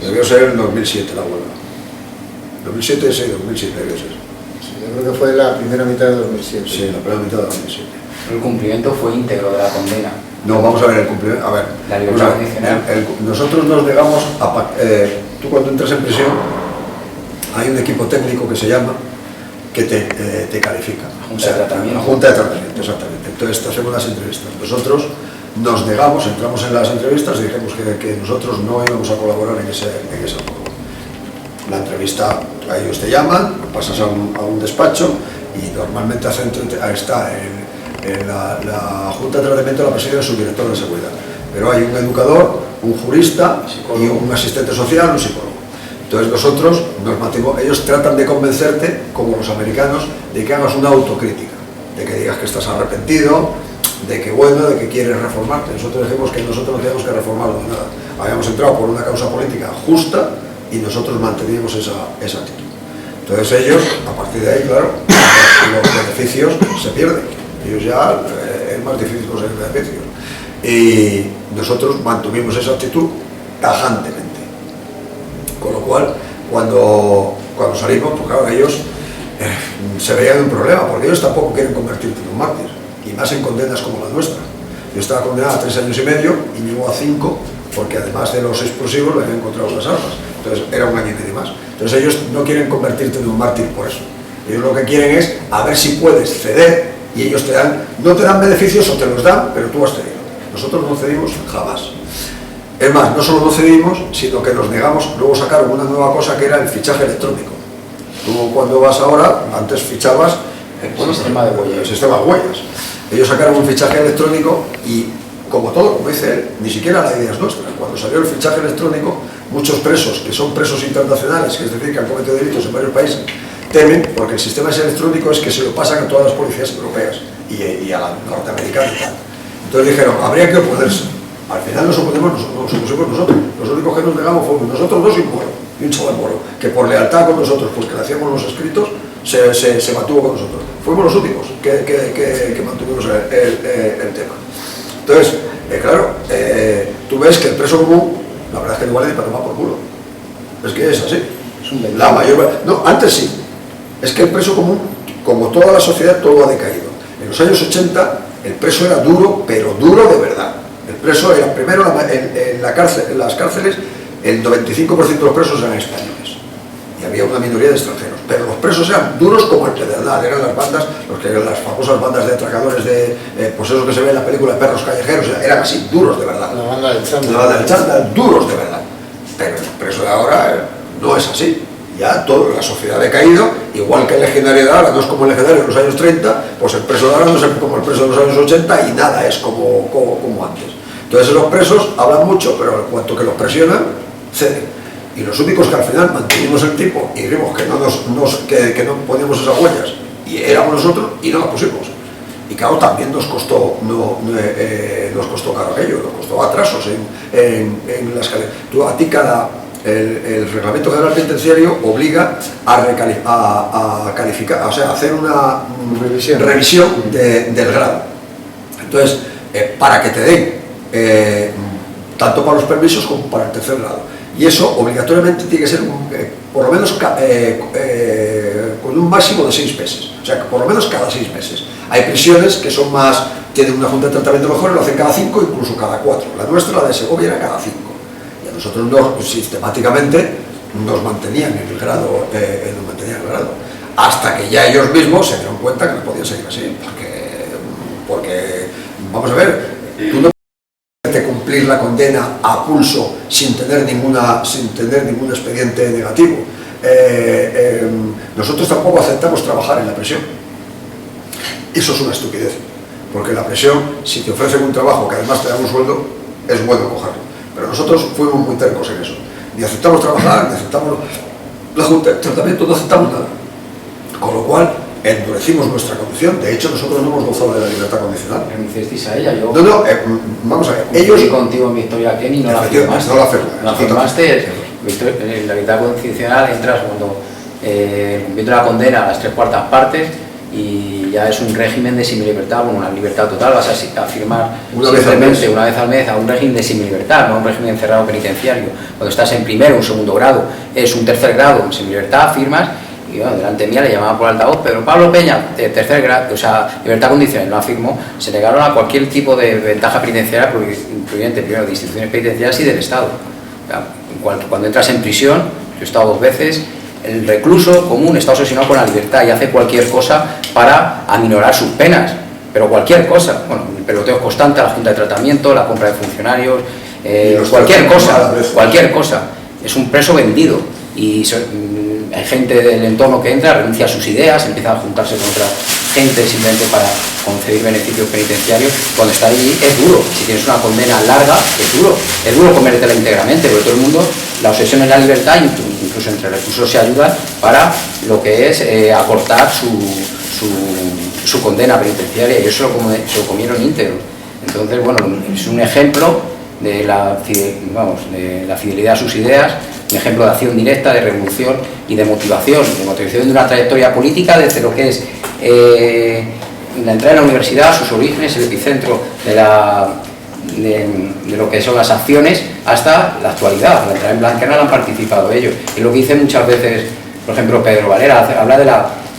Speaker 2: Debió ser en 2007 la huelga. 2007, sí, 2007 debió ser.
Speaker 3: Sí, yo creo que fue la primera mitad de 2007.
Speaker 2: Sí, la primera mitad de 2007.
Speaker 1: El cumplimiento fue íntegro de la condena.
Speaker 2: No, vamos a ver el cumplimiento. A ver,
Speaker 1: la libertad condicional.
Speaker 2: Nosotros nos negamos a... tú cuando entras en prisión, hay un equipo técnico que se llama, que te califica.
Speaker 1: La Junta de Tratamiento.
Speaker 2: La Junta de Tratamiento, exactamente. Entonces te hacemos las entrevistas. Nosotros nos negamos, entramos en las entrevistas y dijimos que nosotros no íbamos a colaborar en ese acuerdo. La entrevista, a ellos te llaman, pasas a un despacho y normalmente está en la Junta de Tratamiento, la preside el subdirector de seguridad. Pero hay un educador, un jurista y un asistente social, un psicólogo. Entonces nosotros nos mantenemos, ellos tratan de convencerte, como los americanos, de que hagas una autocrítica, de que digas que estás arrepentido, de que bueno, de que quieres reformarte. Nosotros decimos que nosotros no tenemos que reformarlo de nada. Habíamos entrado por una causa política justa y nosotros manteníamos esa actitud. Entonces ellos, a partir de ahí, claro, los beneficios se pierden. Ellos ya es más difícil conseguir beneficios. Y nosotros mantuvimos esa actitud tajantemente. Con lo cual, cuando salimos, pues claro, ellos se veían un problema, porque ellos tampoco quieren convertirte en un mártir, y más en condenas como la nuestra. Yo estaba condenado a 3 años y medio y llegó a 5, porque además de los explosivos le habían encontrado las armas. Entonces era 1 año y medio más. Entonces ellos no quieren convertirte en un mártir por eso. Ellos lo que quieren es a ver si puedes ceder, y ellos no te dan beneficios o te los dan, pero tú has cedido. Nosotros no cedimos jamás. Es más, no solo no cedimos, sino que nos negamos. Luego sacaron una nueva cosa que era el fichaje electrónico. Tú cuando vas ahora, antes fichabas
Speaker 1: el sistema de huellas.
Speaker 2: El sistema de huellas. Ellos sacaron un fichaje electrónico y, como todo, como dice él, ni siquiera la idea es nuestra. Cuando salió el fichaje electrónico, muchos presos, que son presos internacionales, que es decir, que han cometido delitos en varios países, temen, porque el sistema electrónico es que se lo pasan a todas las policías europeas y a la norteamericana y tal. Entonces dijeron, habría que oponerse. Al final nos opusimos nosotros. Los únicos que nos negamos fuimos nosotros 2 y un moro, y un chaval moro, que por lealtad con nosotros, porque le hacíamos los escritos, se mantuvo con nosotros. Fuimos los últimos que mantuvimos el tema. Entonces, claro, tú ves que el preso común, la verdad es que no vale ni para tomar por culo. Es que es así.
Speaker 1: Es
Speaker 2: la mayor... No, antes sí. Es que el preso común, como toda la sociedad, todo ha decaído. En los años 80 el preso era duro, pero duro de verdad. El preso era, primero en las cárceles, el 95% de los presos eran españoles. Y había una minoría de extranjeros. Pero los presos eran duros como el pedernal, eran las bandas, las famosas bandas de atracadores pues esos que se ven en la película de Perros Callejeros, eran así, duros de verdad.
Speaker 3: La banda del chándal.
Speaker 2: La banda del chándal, duros de verdad. Pero el preso de ahora no es así. Ya toda la sociedad ha decaído, igual que el legionario de ahora no es como el legionario de los años 30, pues el preso de ahora no es como el preso de los años 80 y nada es como antes. Entonces los presos hablan mucho, pero en cuanto que los presionan, ceden. Y los únicos que al final mantuvimos el tipo y vimos que no poníamos esas huellas, y éramos nosotros, y no las pusimos. Y claro, también nos costó caro aquello, nos costó atrasos en las calidades. El Reglamento General Penitenciario obliga a calificar, o sea, a hacer una revisión del grado. Entonces, para que te den tanto para los permisos como para el tercer grado. Y eso obligatoriamente tiene que ser por lo menos con un máximo de 6 meses, o sea, que por lo menos cada 6 meses. Hay prisiones que son más, tienen una junta de tratamiento mejor y lo hacen cada 5, incluso cada 4. La nuestra, la de Segovia, era cada 5. Y a nosotros sistemáticamente nos mantenían en el grado, hasta que ya ellos mismos se dieron cuenta que no podían seguir así, porque vamos a ver, tú no puedes cumplir la condena a pulso sin tener ningún expediente negativo. Nosotros tampoco aceptamos trabajar en la prisión. Eso es una estupidez, porque la prisión, si te ofrecen un trabajo que además te da un sueldo, es bueno cogerlo. Pero nosotros fuimos muy tercos en eso. Ni aceptamos trabajar, ni aceptamos la junta de tratamiento, no aceptamos nada. Con lo cual, endurecimos nuestra condición. De hecho, nosotros no hemos gozado de la libertad condicional.
Speaker 1: ¿Renunciasteis a ella? Yo
Speaker 2: vamos a ver.
Speaker 1: Ellos contigo en Victoria Kenny no la firmaste.
Speaker 2: No la firmaste.
Speaker 1: No la firmaste. En la libertad condicional entras cuando cumpliendo la condena a las 3/4 partes y ya es un régimen de semilibertad, bueno, una libertad total. Vas a firmar una vez al mes a un régimen de semilibertad, no a un régimen encerrado penitenciario. Cuando estás en primero, un segundo grado, es un tercer grado en semilibertad, firmas. Y bueno, delante mía le llamaban por altavoz, Pedro Pablo Peña, de tercer grado, o sea, libertad condicional, no la firmó, se negaron a cualquier tipo de ventaja penitenciaria, incluyente primero de instituciones penitenciarias y del Estado. O sea, cuando entras en prisión, yo he estado 2 veces, el recluso común está obsesionado con la libertad y hace cualquier cosa para aminorar sus penas, pero cualquier cosa, bueno, el peloteo es constante, la junta de tratamiento, la compra de funcionarios, cualquier cosa, es un preso vendido y hay gente del entorno que entra, renuncia a sus ideas, empieza a juntarse con otra gente simplemente para conceder beneficios penitenciarios. Cuando está allí es duro, si tienes una condena larga es duro comértela íntegramente, porque todo el mundo, la obsesión es la libertad, incluso entre recursos se ayudan para lo que es acortar su condena penitenciaria, y eso se lo comieron íntegro. Entonces, bueno, es un ejemplo de la fidelidad a sus ideas, un ejemplo de acción directa, de revolución y de motivación de una trayectoria política desde lo que es la entrada en la universidad, sus orígenes, el epicentro de lo que son las acciones, hasta la actualidad. La entrada en Blanquerna la han participado ellos. Y lo que dice muchas veces, por ejemplo, Pedro Valera, habla de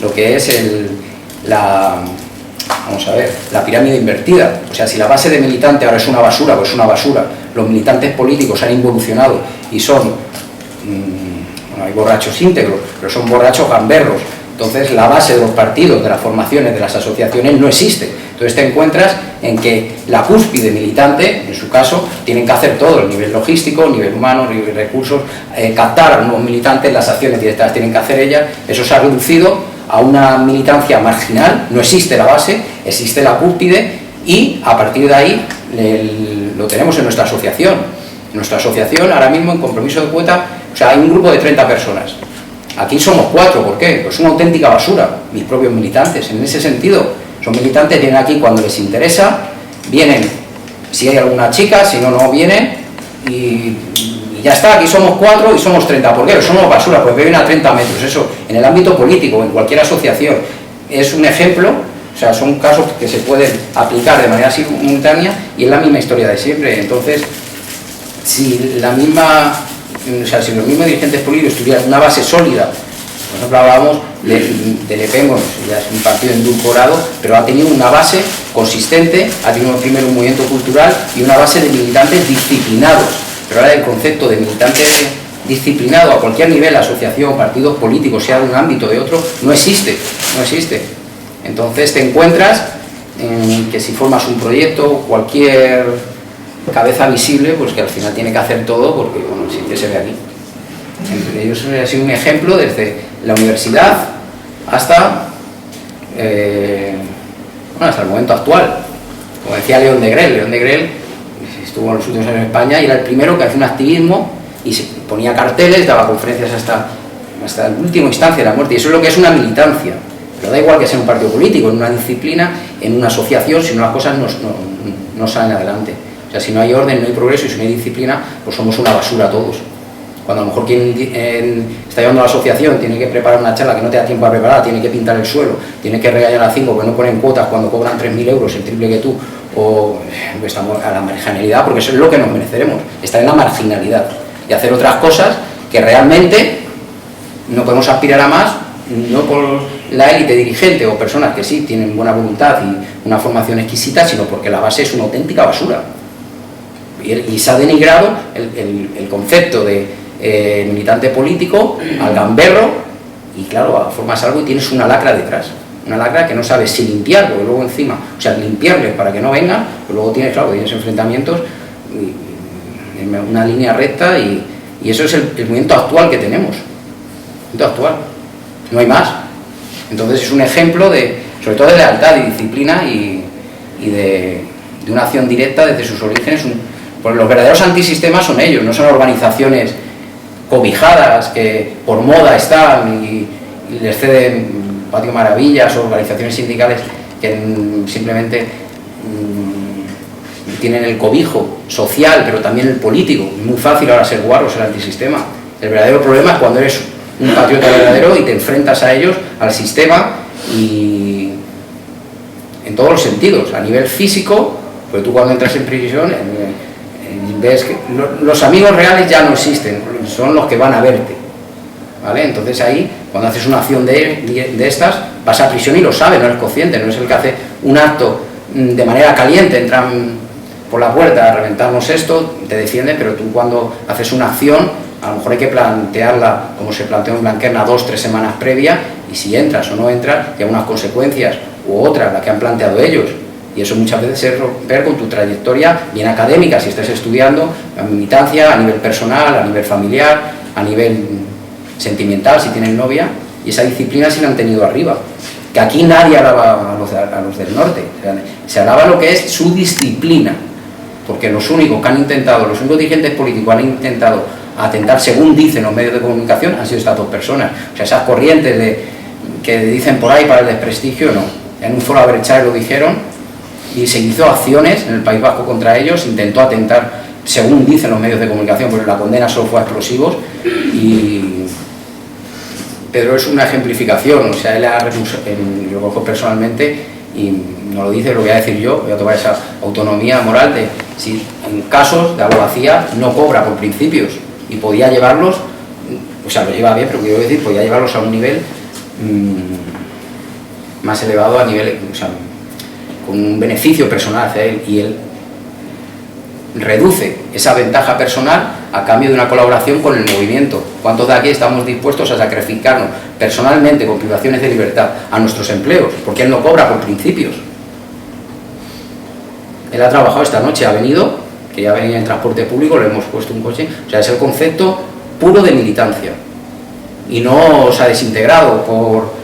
Speaker 1: lo que es la pirámide invertida. O sea, si la base de militante ahora es una basura, pues es una basura. Los militantes políticos han involucionado y son, hay borrachos íntegros, pero son borrachos gamberros. Entonces la base de los partidos, de las formaciones, de las asociaciones no existe. Entonces te encuentras en que la cúspide militante, en su caso, tienen que hacer todo, el nivel logístico, el nivel humano, el nivel de recursos, captar a nuevos militantes, las acciones directas tienen que hacer ellas. Eso se ha reducido a una militancia marginal, no existe la base, existe la cúspide, y a partir de ahí lo tenemos en nuestra asociación. En nuestra asociación, ahora mismo en Compromiso de Cueta, o sea, hay un grupo de 30 personas. Aquí somos 4, ¿por qué? Pues una auténtica basura, mis propios militantes. En ese sentido, son militantes, vienen aquí cuando les interesa, vienen si hay alguna chica, si no, no vienen, y ya está, aquí somos 4 y somos 30. ¿Por qué? Pues somos basura, porque viven a 30 metros. Eso, en el ámbito político, en cualquier asociación, es un ejemplo. O sea, son casos que se pueden aplicar de manera simultánea y es la misma historia de siempre. Entonces, si los mismos dirigentes políticos tuvieran una base sólida, por ejemplo, hablábamos de Le Pen, bueno, ya es un partido endulcorado, pero ha tenido una base consistente, ha tenido primero un movimiento cultural y una base de militantes disciplinados. Pero ahora el concepto de militante disciplinado a cualquier nivel, asociación, partidos políticos, sea de un ámbito o de otro, no existe. Entonces te encuentras en que si formas un proyecto, cualquier cabeza visible, pues que al final tiene que hacer todo porque, bueno, el sitio se ve aquí. Ellos han sido un ejemplo desde la universidad hasta, hasta el momento actual. Como decía León de Grell estuvo en los últimos años en España y era el primero que hacía un activismo y se ponía carteles, daba conferencias hasta la última instancia de la muerte, y eso es lo que es una militancia. Pero da igual que sea un partido político, en una disciplina, en una asociación, si no las cosas no salen adelante. O sea, si no hay orden, no hay progreso, y si no hay disciplina, pues somos una basura todos. Cuando a lo mejor quien está llevando a la asociación tiene que preparar una charla que no te da tiempo a preparar, tiene que pintar el suelo, tiene que regañar a 5 que no ponen cuotas cuando cobran 3.000 euros, el triple que tú, o estamos a la marginalidad, porque eso es lo que nos mereceremos, estar en la marginalidad y hacer otras cosas que realmente no podemos aspirar a más, no por la élite dirigente o personas que sí tienen buena voluntad y una formación exquisita, sino porque la base es una auténtica basura. Y se ha denigrado el concepto de militante político al gamberro, y claro, formas algo y tienes una lacra detrás, una lacra que no sabes si limpiar, porque luego encima, o sea, limpiarles para que no vengan, pero luego tienes, claro, tienes enfrentamientos en una línea recta, y eso es el movimiento actual que tenemos, actual, no hay más. Entonces es un ejemplo sobre todo de lealtad y disciplina y de una acción directa desde sus orígenes. Pues los verdaderos antisistemas son ellos, no son organizaciones cobijadas que por moda están y les ceden Patio Maravillas, o organizaciones sindicales que simplemente tienen el cobijo social, pero también el político. Es muy fácil ahora ser guarros el antisistema. El verdadero problema es cuando eres un patriota verdadero y te enfrentas a ellos, al sistema, y en todos los sentidos, a nivel físico, porque tú cuando entras en prisión ves que los amigos reales ya no existen, son los que van a verte, ¿vale? Entonces ahí, cuando haces una acción de estas, vas a prisión y lo sabes, no eres consciente, no es el que hace un acto de manera caliente, entran por la puerta a reventarnos esto, te defiende, pero tú cuando haces una acción, a lo mejor hay que plantearla como se planteó en Blanquerna 2-3 semanas previa, y si entras o no entras, hay unas consecuencias u otras, las que han planteado ellos. Y eso muchas veces es romper con tu trayectoria bien académica, si estás estudiando, la militancia, a nivel personal, a nivel familiar, a nivel sentimental, si tienes novia, y esa disciplina sí la han tenido arriba. Que aquí nadie alaba a los del norte, se alaba lo que es su disciplina, porque los únicos dirigentes políticos han intentado atentar, según dicen los medios de comunicación, han sido estas dos personas. O sea, esas corrientes que dicen por ahí para el desprestigio, no. En un foro a Brechare lo dijeron, y se hizo acciones en el País Vasco contra ellos, intentó atentar, según dicen los medios de comunicación, porque la condena solo fue a explosivos, y Pedro es una ejemplificación. O sea, él lo conozco personalmente y no lo dice, lo voy a decir yo, voy a tomar esa autonomía moral de si en casos de abogacía no cobra por principios, y podía llevarlos, o sea, lo lleva bien, pero quiero decir, podía llevarlos a un nivel más elevado, a nivel, o sea, con un beneficio personal hacia él, y él reduce esa ventaja personal a cambio de una colaboración con el movimiento. ¿Cuántos de aquí estamos dispuestos a sacrificarnos personalmente, con privaciones de libertad, a nuestros empleos? Porque él no cobra por principios. Él ha trabajado esta noche, ha venido, que ya venía en transporte público, le hemos puesto un coche, o sea, es el concepto puro de militancia, y no se ha desintegrado por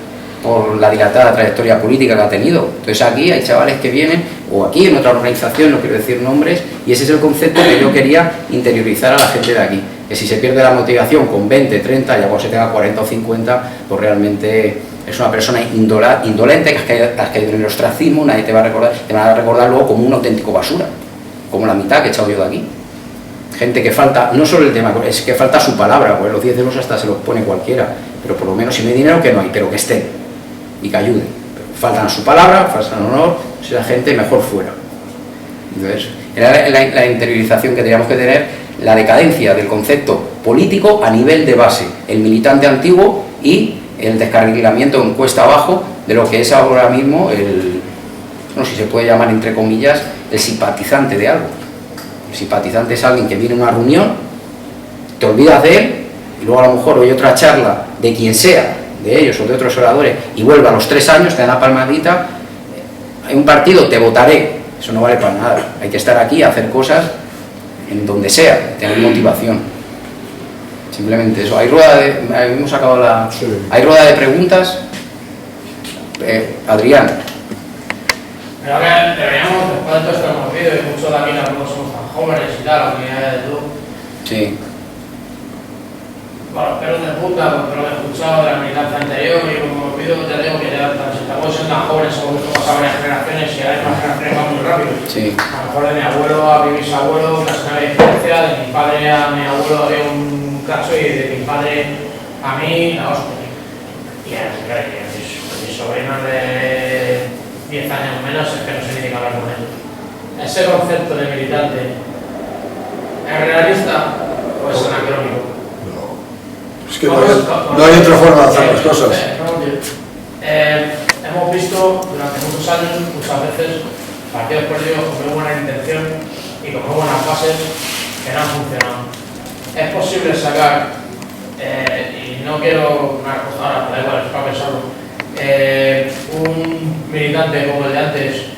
Speaker 1: la dilatada trayectoria política que ha tenido. Entonces aquí hay chavales que vienen, o aquí en otra organización, no quiero decir nombres, y ese es el concepto que yo quería interiorizar a la gente de aquí, que si se pierde la motivación con 20, 30, ya cuando se tenga 40 o 50, pues realmente es una persona indolente, que has caído en el ostracismo, nadie te va a recordar, te van a recordar luego como un auténtico basura, como la mitad que he echado yo de aquí. Gente que falta, no solo el tema, es que falta su palabra, pues los 10 euros hasta se los pone cualquiera, pero por lo menos si no hay dinero, que no hay, pero que estén y que ayuden. Faltan a su palabra, faltan honor, si la gente mejor fuera. Entonces, era la interiorización que teníamos que tener, la decadencia del concepto político a nivel de base, el militante antiguo, y el descarrilamiento en cuesta abajo de lo que es ahora mismo no sé si se puede llamar entre comillas, el simpatizante de algo. El simpatizante es alguien que viene a una reunión, te olvidas de él, y luego a lo mejor oye otra charla de quien sea, de ellos o de otros oradores, y vuelve a los 3 años, te dan la palmadita, hay un partido, te votaré. Eso no vale para nada. Hay que estar aquí, hacer cosas en donde sea, tener motivación. Simplemente eso. Hemos acabado la...
Speaker 2: Sí.
Speaker 1: Hay rueda de preguntas. Adrián.
Speaker 4: Creo que deberíamos, después de todo esto que hemos vivido, y muchos de aquí tampoco somos tan jóvenes y tal, la unidad de tú.
Speaker 1: Sí.
Speaker 4: Bueno, pero de puta, por lo que he escuchado de la militancia anterior y como hemos visto, te digo que ya estamos siendo tan jóvenes, hemos visto pasar varias generaciones y ahora las generaciones van muy rápido.
Speaker 1: Sí.
Speaker 4: A lo mejor de mi abuelo a mi bisabuelo casi no había diferencia, de mi padre a mi abuelo había un caso y de mi padre a mí la hostia. Y mis sobrinos de 10 años o menos es que no sé ni de qué hablar con ellos. ¿Ese concepto de militante es realista o es anacrónico?
Speaker 2: Es que no hay otra forma de hacer las cosas.
Speaker 4: Hemos visto durante muchos años, muchas veces, partidos políticos con muy buena intención y con muy buenas bases que no han funcionado. Es posible sacar, y no quiero una respuesta ahora, pero da igual, es para pensarlo, un militante como el de antes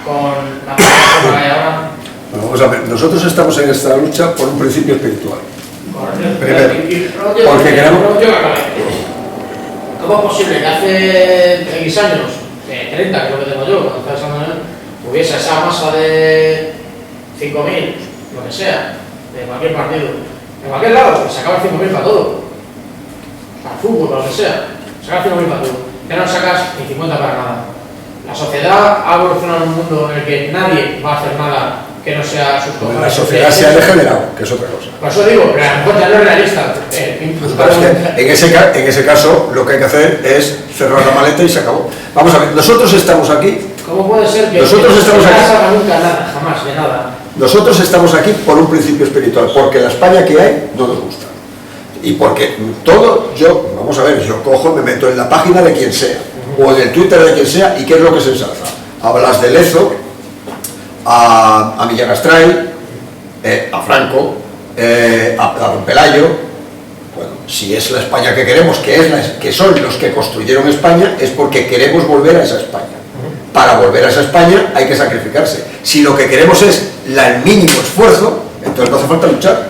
Speaker 4: con la plataforma que hay ahora.
Speaker 2: Bueno, vamos a ver, nosotros estamos en esta lucha por un principio espiritual. Primero, porque queremos...
Speaker 4: ¿Cómo es posible que hace X años, 30, que es lo que tengo yo, cuando estaba examinando, hubiese esa masa de 5.000, lo que sea, de cualquier partido, en cualquier lado, que sacaba 5.000 para todo, para el fútbol, para lo que sea, sacaba 5.000 para todo, que no sacas ni 50 para nada? La sociedad ha evolucionado en un mundo en el que nadie va a hacer nada que no sea sus cosas.
Speaker 2: La sociedad se ha degenerado, que es otra cosa.
Speaker 4: Por eso digo, pero a lo mejor ya no es realista.
Speaker 2: Pero es que en ese caso lo que hay que hacer es cerrar la maleta y se acabó. Vamos a ver, nosotros estamos aquí.
Speaker 4: ¿Cómo puede ser que
Speaker 2: nosotros estamos aquí?
Speaker 4: No salga nunca nada, jamás, de nada?
Speaker 2: Nosotros estamos aquí por un principio espiritual, porque la España que hay no nos gusta. Y porque todo, vamos a ver, yo cojo, me meto en la página de quien sea, o en el Twitter de quien sea, y ¿qué es lo que se ensalza? Hablas de Lezo, a Villagastray, a Franco, a Don Pelayo. Bueno, si es la España que queremos, que son los que construyeron España, es porque queremos volver a esa España. Para volver a esa España hay que sacrificarse. Si lo que queremos es el mínimo esfuerzo, entonces no hace falta luchar.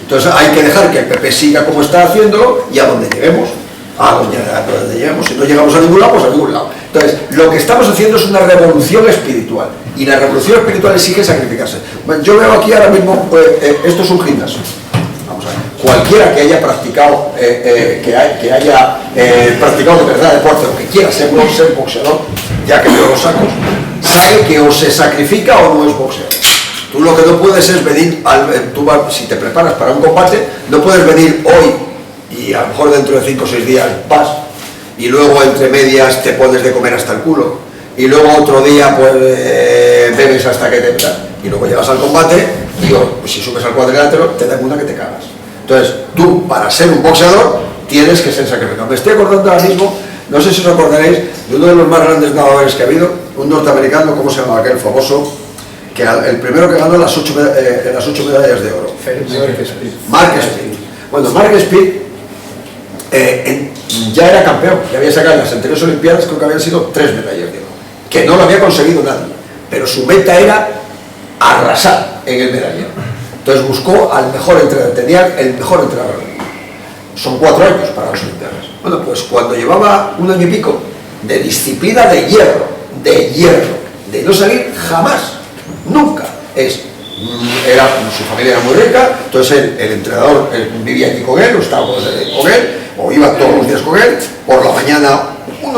Speaker 2: Entonces hay que dejar que el PP siga como está haciéndolo y a donde lleguemos. A donde lleguemos. Si no llegamos a ningún lado, pues a ningún lado. Entonces, lo que estamos haciendo es una revolución espiritual. Y la revolución espiritual exige sacrificarse. Bueno, yo veo aquí ahora mismo, esto es un gimnasio. Vamos a ver. Cualquiera que haya practicado, practicado de verdad deporte, o que quiera ser boxeador, ya que veo los sacos, sabe que o se sacrifica o no es boxeador. Tú lo que no puedes es venir, si te preparas para un combate, no puedes venir hoy y a lo mejor dentro de 5 o 6 días vas, y luego entre medias te pones de comer hasta el culo, y luego otro día pues bebes hasta que te... y luego llegas al combate y pues, si subes al cuadrilátero te dan una que te cagas. Entonces tú, para ser un boxeador, tienes que ser sacrificado. Me estoy acordando ahora mismo, no sé si os acordaréis, de uno de los más grandes nadadores que ha habido, un norteamericano, ¿cómo se llama aquel famoso? Que el primero que ganó las 8 medallas de oro. Mark Speed. Bueno, Mark Speed ya era campeón, ya había sacado en las anteriores Olimpiadas, creo que habían sido 3 medallas de oro, que no lo había conseguido nadie, pero su meta era arrasar en el medallero. Entonces buscó al mejor entrenador, tenía el mejor entrenador. Son 4 años para las Olimpiadas. Bueno, pues cuando llevaba 1 año y pico de disciplina de hierro, de no salir jamás, nunca, su familia era muy rica, entonces el entrenador vivía allí con él, o estaba con él, o iba todos los días con él, por la mañana un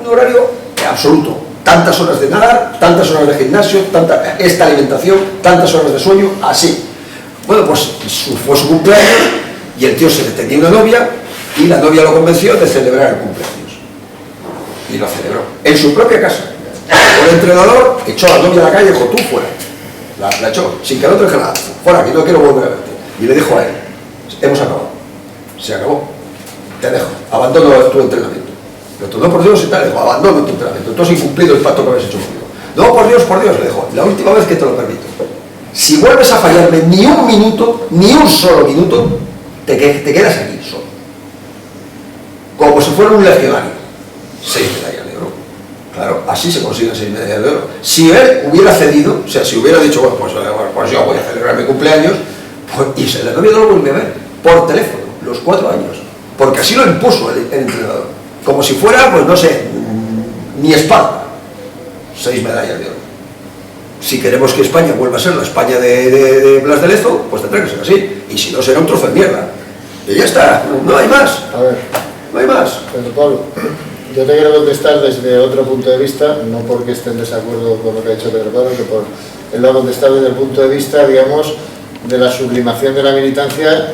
Speaker 2: horario absoluto, tantas horas de nadar, tantas horas de gimnasio, esta alimentación, tantas horas de sueño, así. Bueno, pues fue su cumpleaños y el tío se le tenía una novia y la novia lo convenció de celebrar el cumpleaños. Y lo celebró, en su propia casa. El entrenador echó a la novia a la calle y dijo, tú fuera. La echó, sin que el otro dijera nada, fuera, que no quiero volver a verte. Y le dijo a él, hemos acabado, se acabó, te dejo, abandono tu entrenamiento. Le dijo, no, por Dios y tal, le dijo, abandono tu entrenamiento, tú has incumplido el pacto que habías hecho conmigo. No, por Dios, le dijo, la última vez que te lo permito. Si vuelves a fallarme ni un minuto, ni un solo minuto, te quedas aquí solo. Como si fuera un legionario. 6 medallas de oro. Claro, así se consiguen 6 medallas de oro. Si él hubiera cedido, o sea, si hubiera dicho, bueno, pues yo voy a celebrar mi cumpleaños, pues, y la novia no lo vuelve a ver. por teléfono, los 4 años, porque así lo impuso el entrenador, como si fuera, pues no sé, ni Esparta, 6 medallas de oro. Si queremos que España vuelva a ser la España de Blas de Lezo, pues tendrá que ser así, y si no será un trozo de mierda. Y ya está, no hay más.
Speaker 3: A ver,
Speaker 2: No hay más.
Speaker 3: Pedro Pablo, yo te quiero contestar desde otro punto de vista, no porque esté en desacuerdo con lo que ha dicho Pedro Pablo, que él lo ha contestado desde el punto de vista, digamos, de la sublimación de la militancia,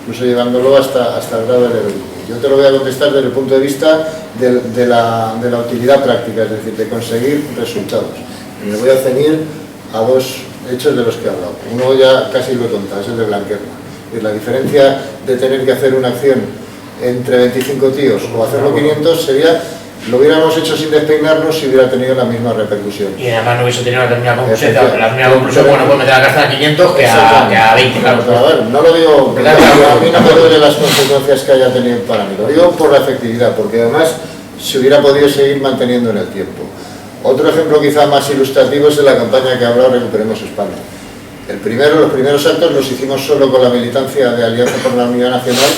Speaker 3: incluso llevándolo hasta el grado del heroísmo. Yo te lo voy a contestar desde el punto de vista de la utilidad práctica, es decir, de conseguir resultados. Y me voy a ceñir a 2 hechos de los que he hablado. Uno ya casi lo he contado, es el de Blanquerna. Y la diferencia de tener que hacer una acción entre 25 tíos o hacerlo 500 sería, lo hubiéramos hecho sin despeinarnos si hubiera tenido la misma repercusión.
Speaker 4: Y además no hubiese tenido la misma conclusión, bueno, pues meter a gastar 500 que a 20, claro.
Speaker 3: Pero a ver, no lo digo, a mí no me duele las consecuencias que haya tenido para mí, lo digo por la efectividad, porque además se hubiera podido seguir manteniendo en el tiempo. Otro ejemplo quizá más ilustrativo es de la campaña que ha hablado Recuperemos España. Los primeros actos los hicimos solo con la militancia de Alianza por la Unidad Nacional,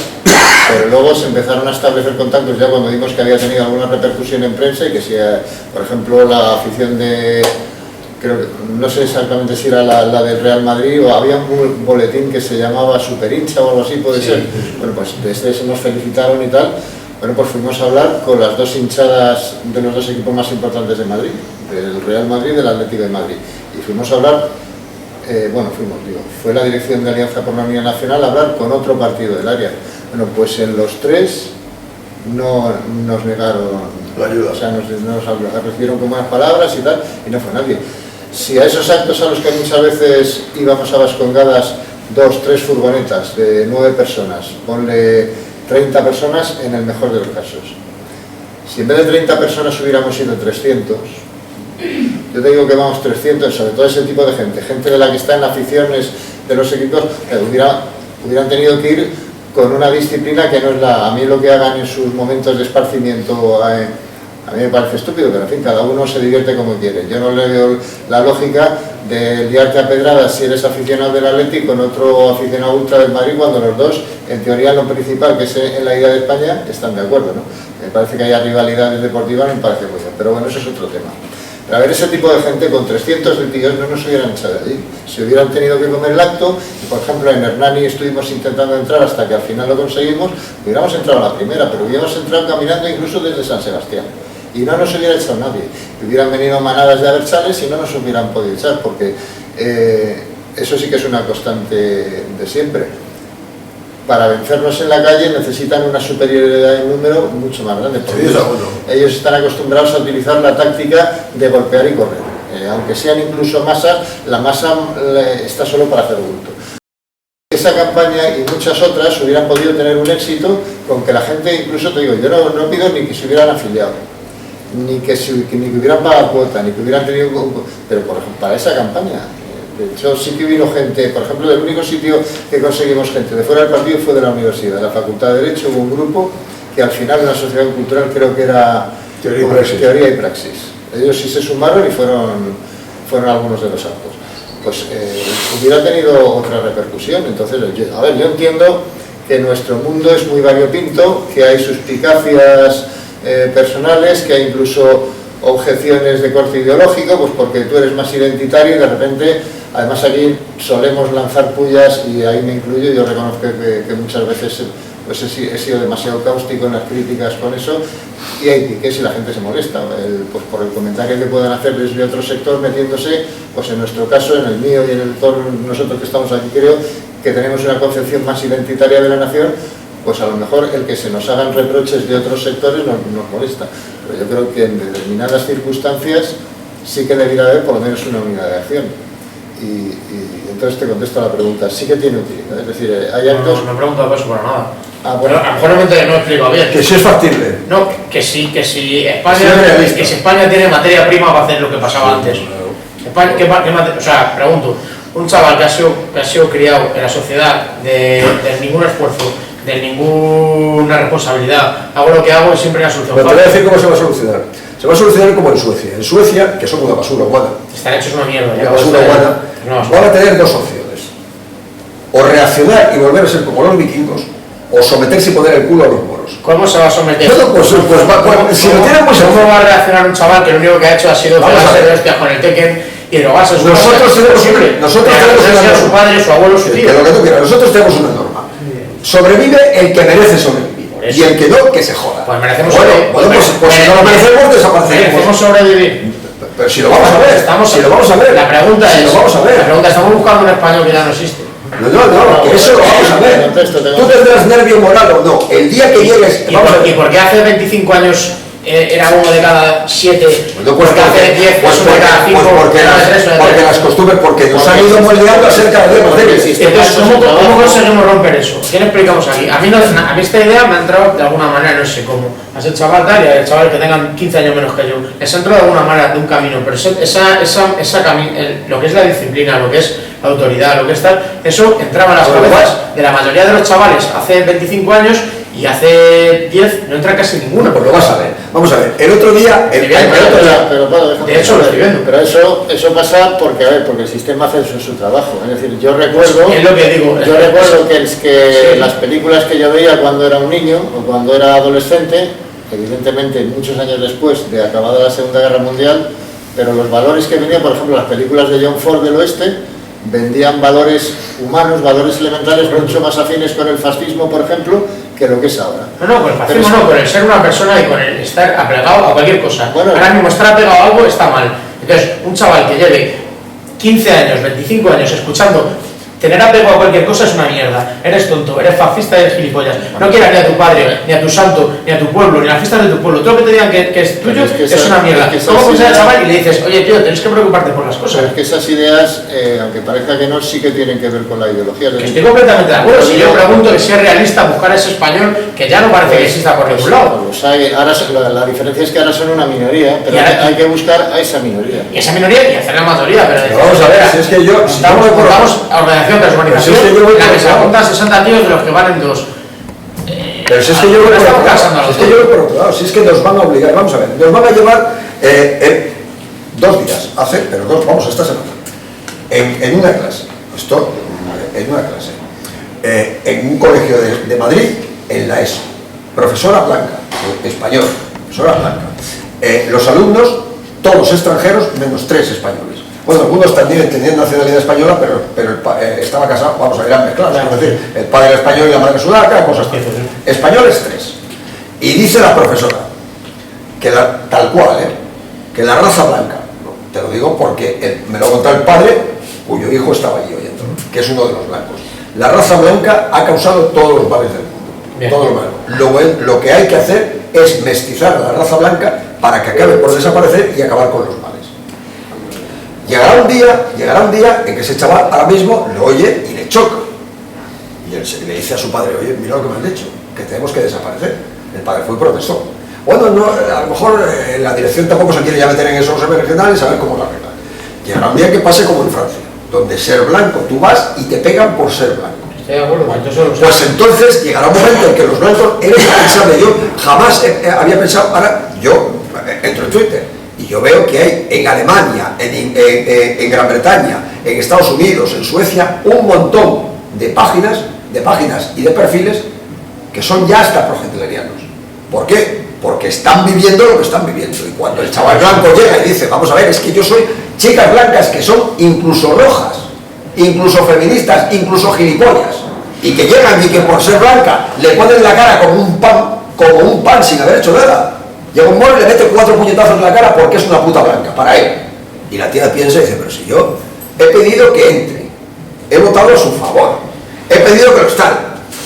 Speaker 3: pero luego se empezaron a establecer contactos ya cuando vimos que había tenido alguna repercusión en prensa y que si, por ejemplo, la afición de, no sé exactamente si era la del Real Madrid, o había un boletín que se llamaba Super Hincha o algo así, puede ser. Bueno, pues desde ese nos felicitaron y tal. Bueno, pues fuimos a hablar con las 2 hinchadas de los 2 equipos más importantes de Madrid, del Real Madrid y del Atlético de Madrid. Y fuimos a hablar, fue la dirección de Alianza por la Unidad Nacional a hablar con otro partido del área. Bueno, pues en los 3 no nos negaron
Speaker 2: la ayuda.
Speaker 3: O sea, nos recibieron con buenas palabras y tal, y no fue nadie. Si a esos actos a los que muchas veces íbamos a Vascongadas 2, 3 furgonetas de 9 personas, ponle 30 personas en el mejor de los casos. Si en vez de 30 personas hubiéramos ido 300, yo te digo que vamos 300, sobre todo ese tipo de gente de la que está en las aficiones de los equipos, hubieran tenido que ir con una disciplina que no es a mí lo que hagan en sus momentos de esparcimiento, a mí me parece estúpido, pero en fin, cada uno se divierte como quiere. Yo no le veo la lógica de liarte a pedradas si eres aficionado del Atleti con otro aficionado ultra del Madrid, cuando los dos, en teoría, en lo principal, que es en la idea de España, están de acuerdo, ¿no? Me parece que haya rivalidades deportivas, me parece muy bien, pero bueno, eso es otro tema. Pero a ver, ese tipo de gente con 300 de tíos no nos hubieran echado de allí. Si hubieran tenido que comer el acto, y por ejemplo en Hernani estuvimos intentando entrar hasta que al final lo conseguimos, hubiéramos entrado a la primera, pero hubiéramos entrado caminando incluso desde San Sebastián. Y no nos hubiera echado nadie. Hubieran venido manadas de abertzales y no nos hubieran podido echar, porque eso sí que es una constante de siempre. Para vencernos en la calle necesitan una superioridad en número mucho más grande, porque ellos están acostumbrados a utilizar la táctica de golpear y correr. Aunque sean incluso masas, la masa está solo para hacer bulto. Esa campaña y muchas otras hubieran podido tener un éxito con que la gente, incluso te digo, yo no pido ni que se hubieran afiliado, ni que hubieran pagado cuota, ni que hubieran tenido, pero por ejemplo, para esa campaña. De hecho, sí que vino gente, por ejemplo, del único sitio que conseguimos gente de fuera del partido fue de la universidad, de la Facultad de Derecho. Hubo un grupo que al final en la Sociedad Cultural creo que era Teoría y Praxis. Ellos sí se sumaron y fueron algunos de los actos. Pues hubiera tenido otra repercusión. Entonces, yo entiendo que nuestro mundo es muy variopinto, que hay suspicacias personales, que hay incluso objeciones de corte ideológico, pues porque tú eres más identitario y de repente, además aquí solemos lanzar pullas y ahí me incluyo. Yo reconozco que muchas veces pues he sido demasiado cáustico en las críticas con eso, y hay piques y la gente se molesta, pues por el comentario que puedan hacer desde otro sector metiéndose, pues en nuestro caso, en el mío y en el de todos nosotros que estamos aquí, creo que tenemos una concepción más identitaria de la nación, pues a lo mejor el que se nos hagan reproches de otros sectores nos molesta. Pero yo creo que en determinadas circunstancias sí que debería haber por lo menos una unidad de acción. Y entonces te contesto a la pregunta, sí que tiene utilidad. Es decir, hay actos...
Speaker 4: No he preguntado por eso para nada.
Speaker 3: Bueno,
Speaker 4: a lo mejor no he explicado bien.
Speaker 2: Que sí es factible.
Speaker 4: No, que si España tiene materia prima para hacer lo que pasaba antes. O sea, pregunto, un chaval que ha sido criado en la sociedad de ningún esfuerzo, de ninguna responsabilidad, hago lo que hago y siempre hay una solución.
Speaker 2: Pero te voy a decir cómo se va a solucionar. Se va a solucionar como en Suecia. En Suecia, que son una basura humana.
Speaker 4: Están hechos una mierda.
Speaker 2: Una basura humana. Van a tener 2 opciones. o reaccionar y volver a ser como los vikingos, o someterse y poner el culo a los moros.
Speaker 4: ¿Cómo se va a someter?
Speaker 2: Bueno, pues, si lo tiene muy sencillo.
Speaker 4: ¿Cómo va a reaccionar un chaval que lo único que ha hecho ha sido pegarse de hostias con el Tekken y drogarse?
Speaker 2: Nosotros tenemos
Speaker 4: a su padre, su abuelo, su tío.
Speaker 2: Lo que tú quieras, nosotros tenemos una norma. Sobrevive el que merece sobrevivir. Y el que no, que se joda.
Speaker 4: Pues merecemos
Speaker 2: sobrevivir. Bueno, pues si no lo merecemos, desaparecemos.
Speaker 4: ¿Merecemos sobrevivir?
Speaker 2: Pero si lo vamos a ver, si lo vamos a ver.
Speaker 4: La pregunta es, ¿estamos buscando un español que ya no existe?
Speaker 2: No, que eso lo vamos a ver. Tú tendrás nervio moral o no. El día que llegues...
Speaker 4: ¿Y por qué hace 25 años era uno de cada 7?
Speaker 2: Bueno, pues
Speaker 4: porque hace 10,
Speaker 2: pues
Speaker 4: uno de cada 5,
Speaker 2: porque las costumbres, porque nos han ido moldeando a ser cada vez más débiles.
Speaker 4: Entonces, ¿cómo conseguimos romper eso? ¿Qué le explicamos aquí? A mí esta idea me ha entrado de alguna manera, no sé cómo. A ese chaval tal y a chavales que tengan 15 años menos que yo. Les ha entrado de alguna manera de un camino, pero lo que es la disciplina, lo que es la autoridad, lo que es tal, eso entraba en las cabezas de la mayoría de los chavales hace 25 años y hace 10 no entra casi ninguno.
Speaker 2: Pues lo vas a ver. Vamos a ver. El otro día...
Speaker 4: De hecho, lo estoy viendo.
Speaker 3: Pero eso pasa porque el sistema hace su trabajo. Es decir, yo recuerdo...
Speaker 4: Es lo que digo.
Speaker 3: Yo recuerdo que las películas que yo veía cuando era un niño o cuando era adolescente, evidentemente muchos años después de acabada la Segunda Guerra Mundial, pero los valores que venían, por ejemplo, las películas de John Ford del Oeste, vendían valores humanos, valores elementales mucho más afines con el fascismo, por ejemplo, que lo que es ahora.
Speaker 4: No, con el fascismo no, con el ser una persona y con el estar apegado a cualquier cosa.
Speaker 3: Bueno,
Speaker 4: ahora mismo estar apegado a algo está mal. Entonces, un chaval que lleve 15 años, 25 años escuchando tener apego a cualquier cosa es una mierda. Eres tonto, eres fascista, eres gilipollas. No quieras ni a tu padre, ni a tu santo, ni a tu pueblo, ni a las fiestas de tu pueblo. Todo lo que te digan que es tuyo es una mierda. ¿Cómo coges al chaval y le dices, oye tío, tienes que preocuparte por las cosas?
Speaker 3: Pero es que esas ideas, aunque parezca que no, sí que tienen que ver con la ideología.
Speaker 4: Estoy completamente de acuerdo. Si yo pregunto que si es realista buscar ese español que ya no parece que exista por ningún lado.
Speaker 3: Ahora la diferencia es que ahora son una minoría, pero hay que buscar a esa minoría.
Speaker 4: Y esa minoría y hacer la mayoría, pero
Speaker 2: vamos a ver, si es que yo...
Speaker 4: Contamos a organización tras organización, la que se apuntan 60 tíos de los que valen 2.
Speaker 2: Pero si es que yo voy por otro lado, si es que nos van a obligar, vamos a ver, nos van a llevar 2 días a hacer, pero vamos, esta semana, en una clase, en una clase, en un colegio de Madrid, en la ESO, profesora blanca, español, profesora blanca, los alumnos, todos extranjeros, menos 3 españoles. Bueno, algunos también tenían nacionalidad española, pero estaba casado, vamos a eran mezclados, es decir, el padre era español y la madre sudaca, cosas así. Españoles 3. Y dice la profesora, que tal cual, que la raza blanca, te lo digo porque me lo contó el padre, cuyo hijo estaba allí oyendo, que es uno de los blancos. La raza blanca ha causado todos los males del mundo, todos los males. Lo que hay que hacer es mestizar a la raza blanca para que acabe por desaparecer y acabar con los males. Llegará un día en que ese chaval ahora mismo lo oye y le choca. Y él le dice a su padre, oye, mira lo que me han dicho, que tenemos que desaparecer. El padre fue y protestó. Bueno, no, a lo mejor la dirección tampoco se quiere ya meter en esos regionales y saber cómo la arreglan. Llegará un día que pase como en Francia, donde ser blanco, tú vas y te pegan por ser blanco.
Speaker 4: Estoy de acuerdo,
Speaker 2: pues entonces llegará un momento en que los blancos eres impensable. Yo jamás había pensado, ahora yo entro en Twitter y yo veo que hay en Alemania, en Gran Bretaña, en Estados Unidos, en Suecia, un montón de páginas y de perfiles que son ya hasta prohitlerianos. ¿Por qué? Porque están viviendo lo que están viviendo. Y cuando el chaval blanco llega y dice, vamos a ver, es que yo soy chicas blancas que son incluso rojas, incluso feministas, incluso gilipollas, y que llegan y que por ser blanca le ponen la cara como un pan sin haber hecho nada. Llega un moro y le mete 4 puñetazos en la cara porque es una puta blanca, para él. Y la tía piensa y dice, pero si yo he pedido que entre, he votado a su favor, he pedido que lo están,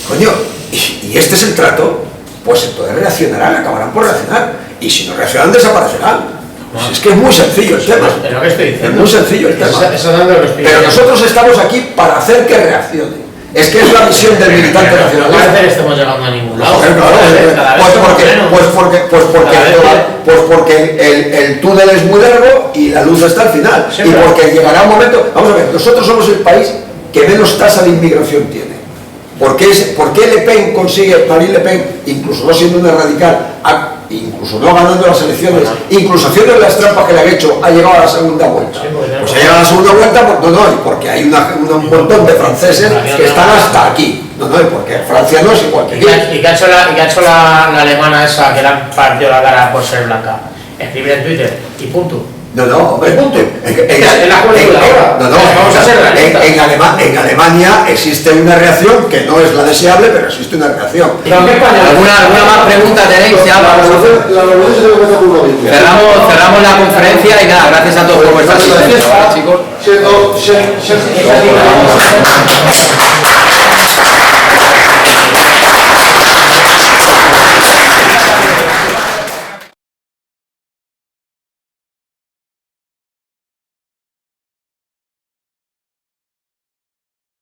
Speaker 2: coño, y este es el trato, pues entonces reaccionarán, acabarán por reaccionar, y si no reaccionan desaparecerán. Pues es que es muy sencillo el tema, es muy sencillo el tema, pero nosotros estamos aquí para hacer que reaccionen. Es que es la misión del militante nacionalista.
Speaker 4: No parece que estemos llegando a ningún lado.
Speaker 2: Pues porque el túnel es muy largo y la luz está al final. Y porque llegará un momento... Vamos a ver, nosotros somos el país que menos tasa de inmigración tiene. ¿Por qué Le Pen consigue, Marine Le Pen, incluso no siendo una radical, incluso no ganando las elecciones, incluso haciendo las trampas que le han hecho, ha llegado a la segunda vuelta. Pues ha llegado a la segunda vuelta, pues no, porque hay un montón de franceses que están hasta aquí. No, porque Francia no es igual que aquí.
Speaker 4: ¿Y qué ha hecho la alemana esa que le han partido la cara por ser blanca? Escribir en Twitter y punto.
Speaker 2: No, hombre,
Speaker 4: punto.
Speaker 2: en
Speaker 4: la juventud ahora. Vamos a ser realistas.
Speaker 2: en Alemania existe una reacción que no es la deseable, pero existe una reacción.
Speaker 1: ¿Alguna más pregunta tenéis? Ya cerramos la conferencia y nada, gracias a todos por vuestra asistencia, chicos.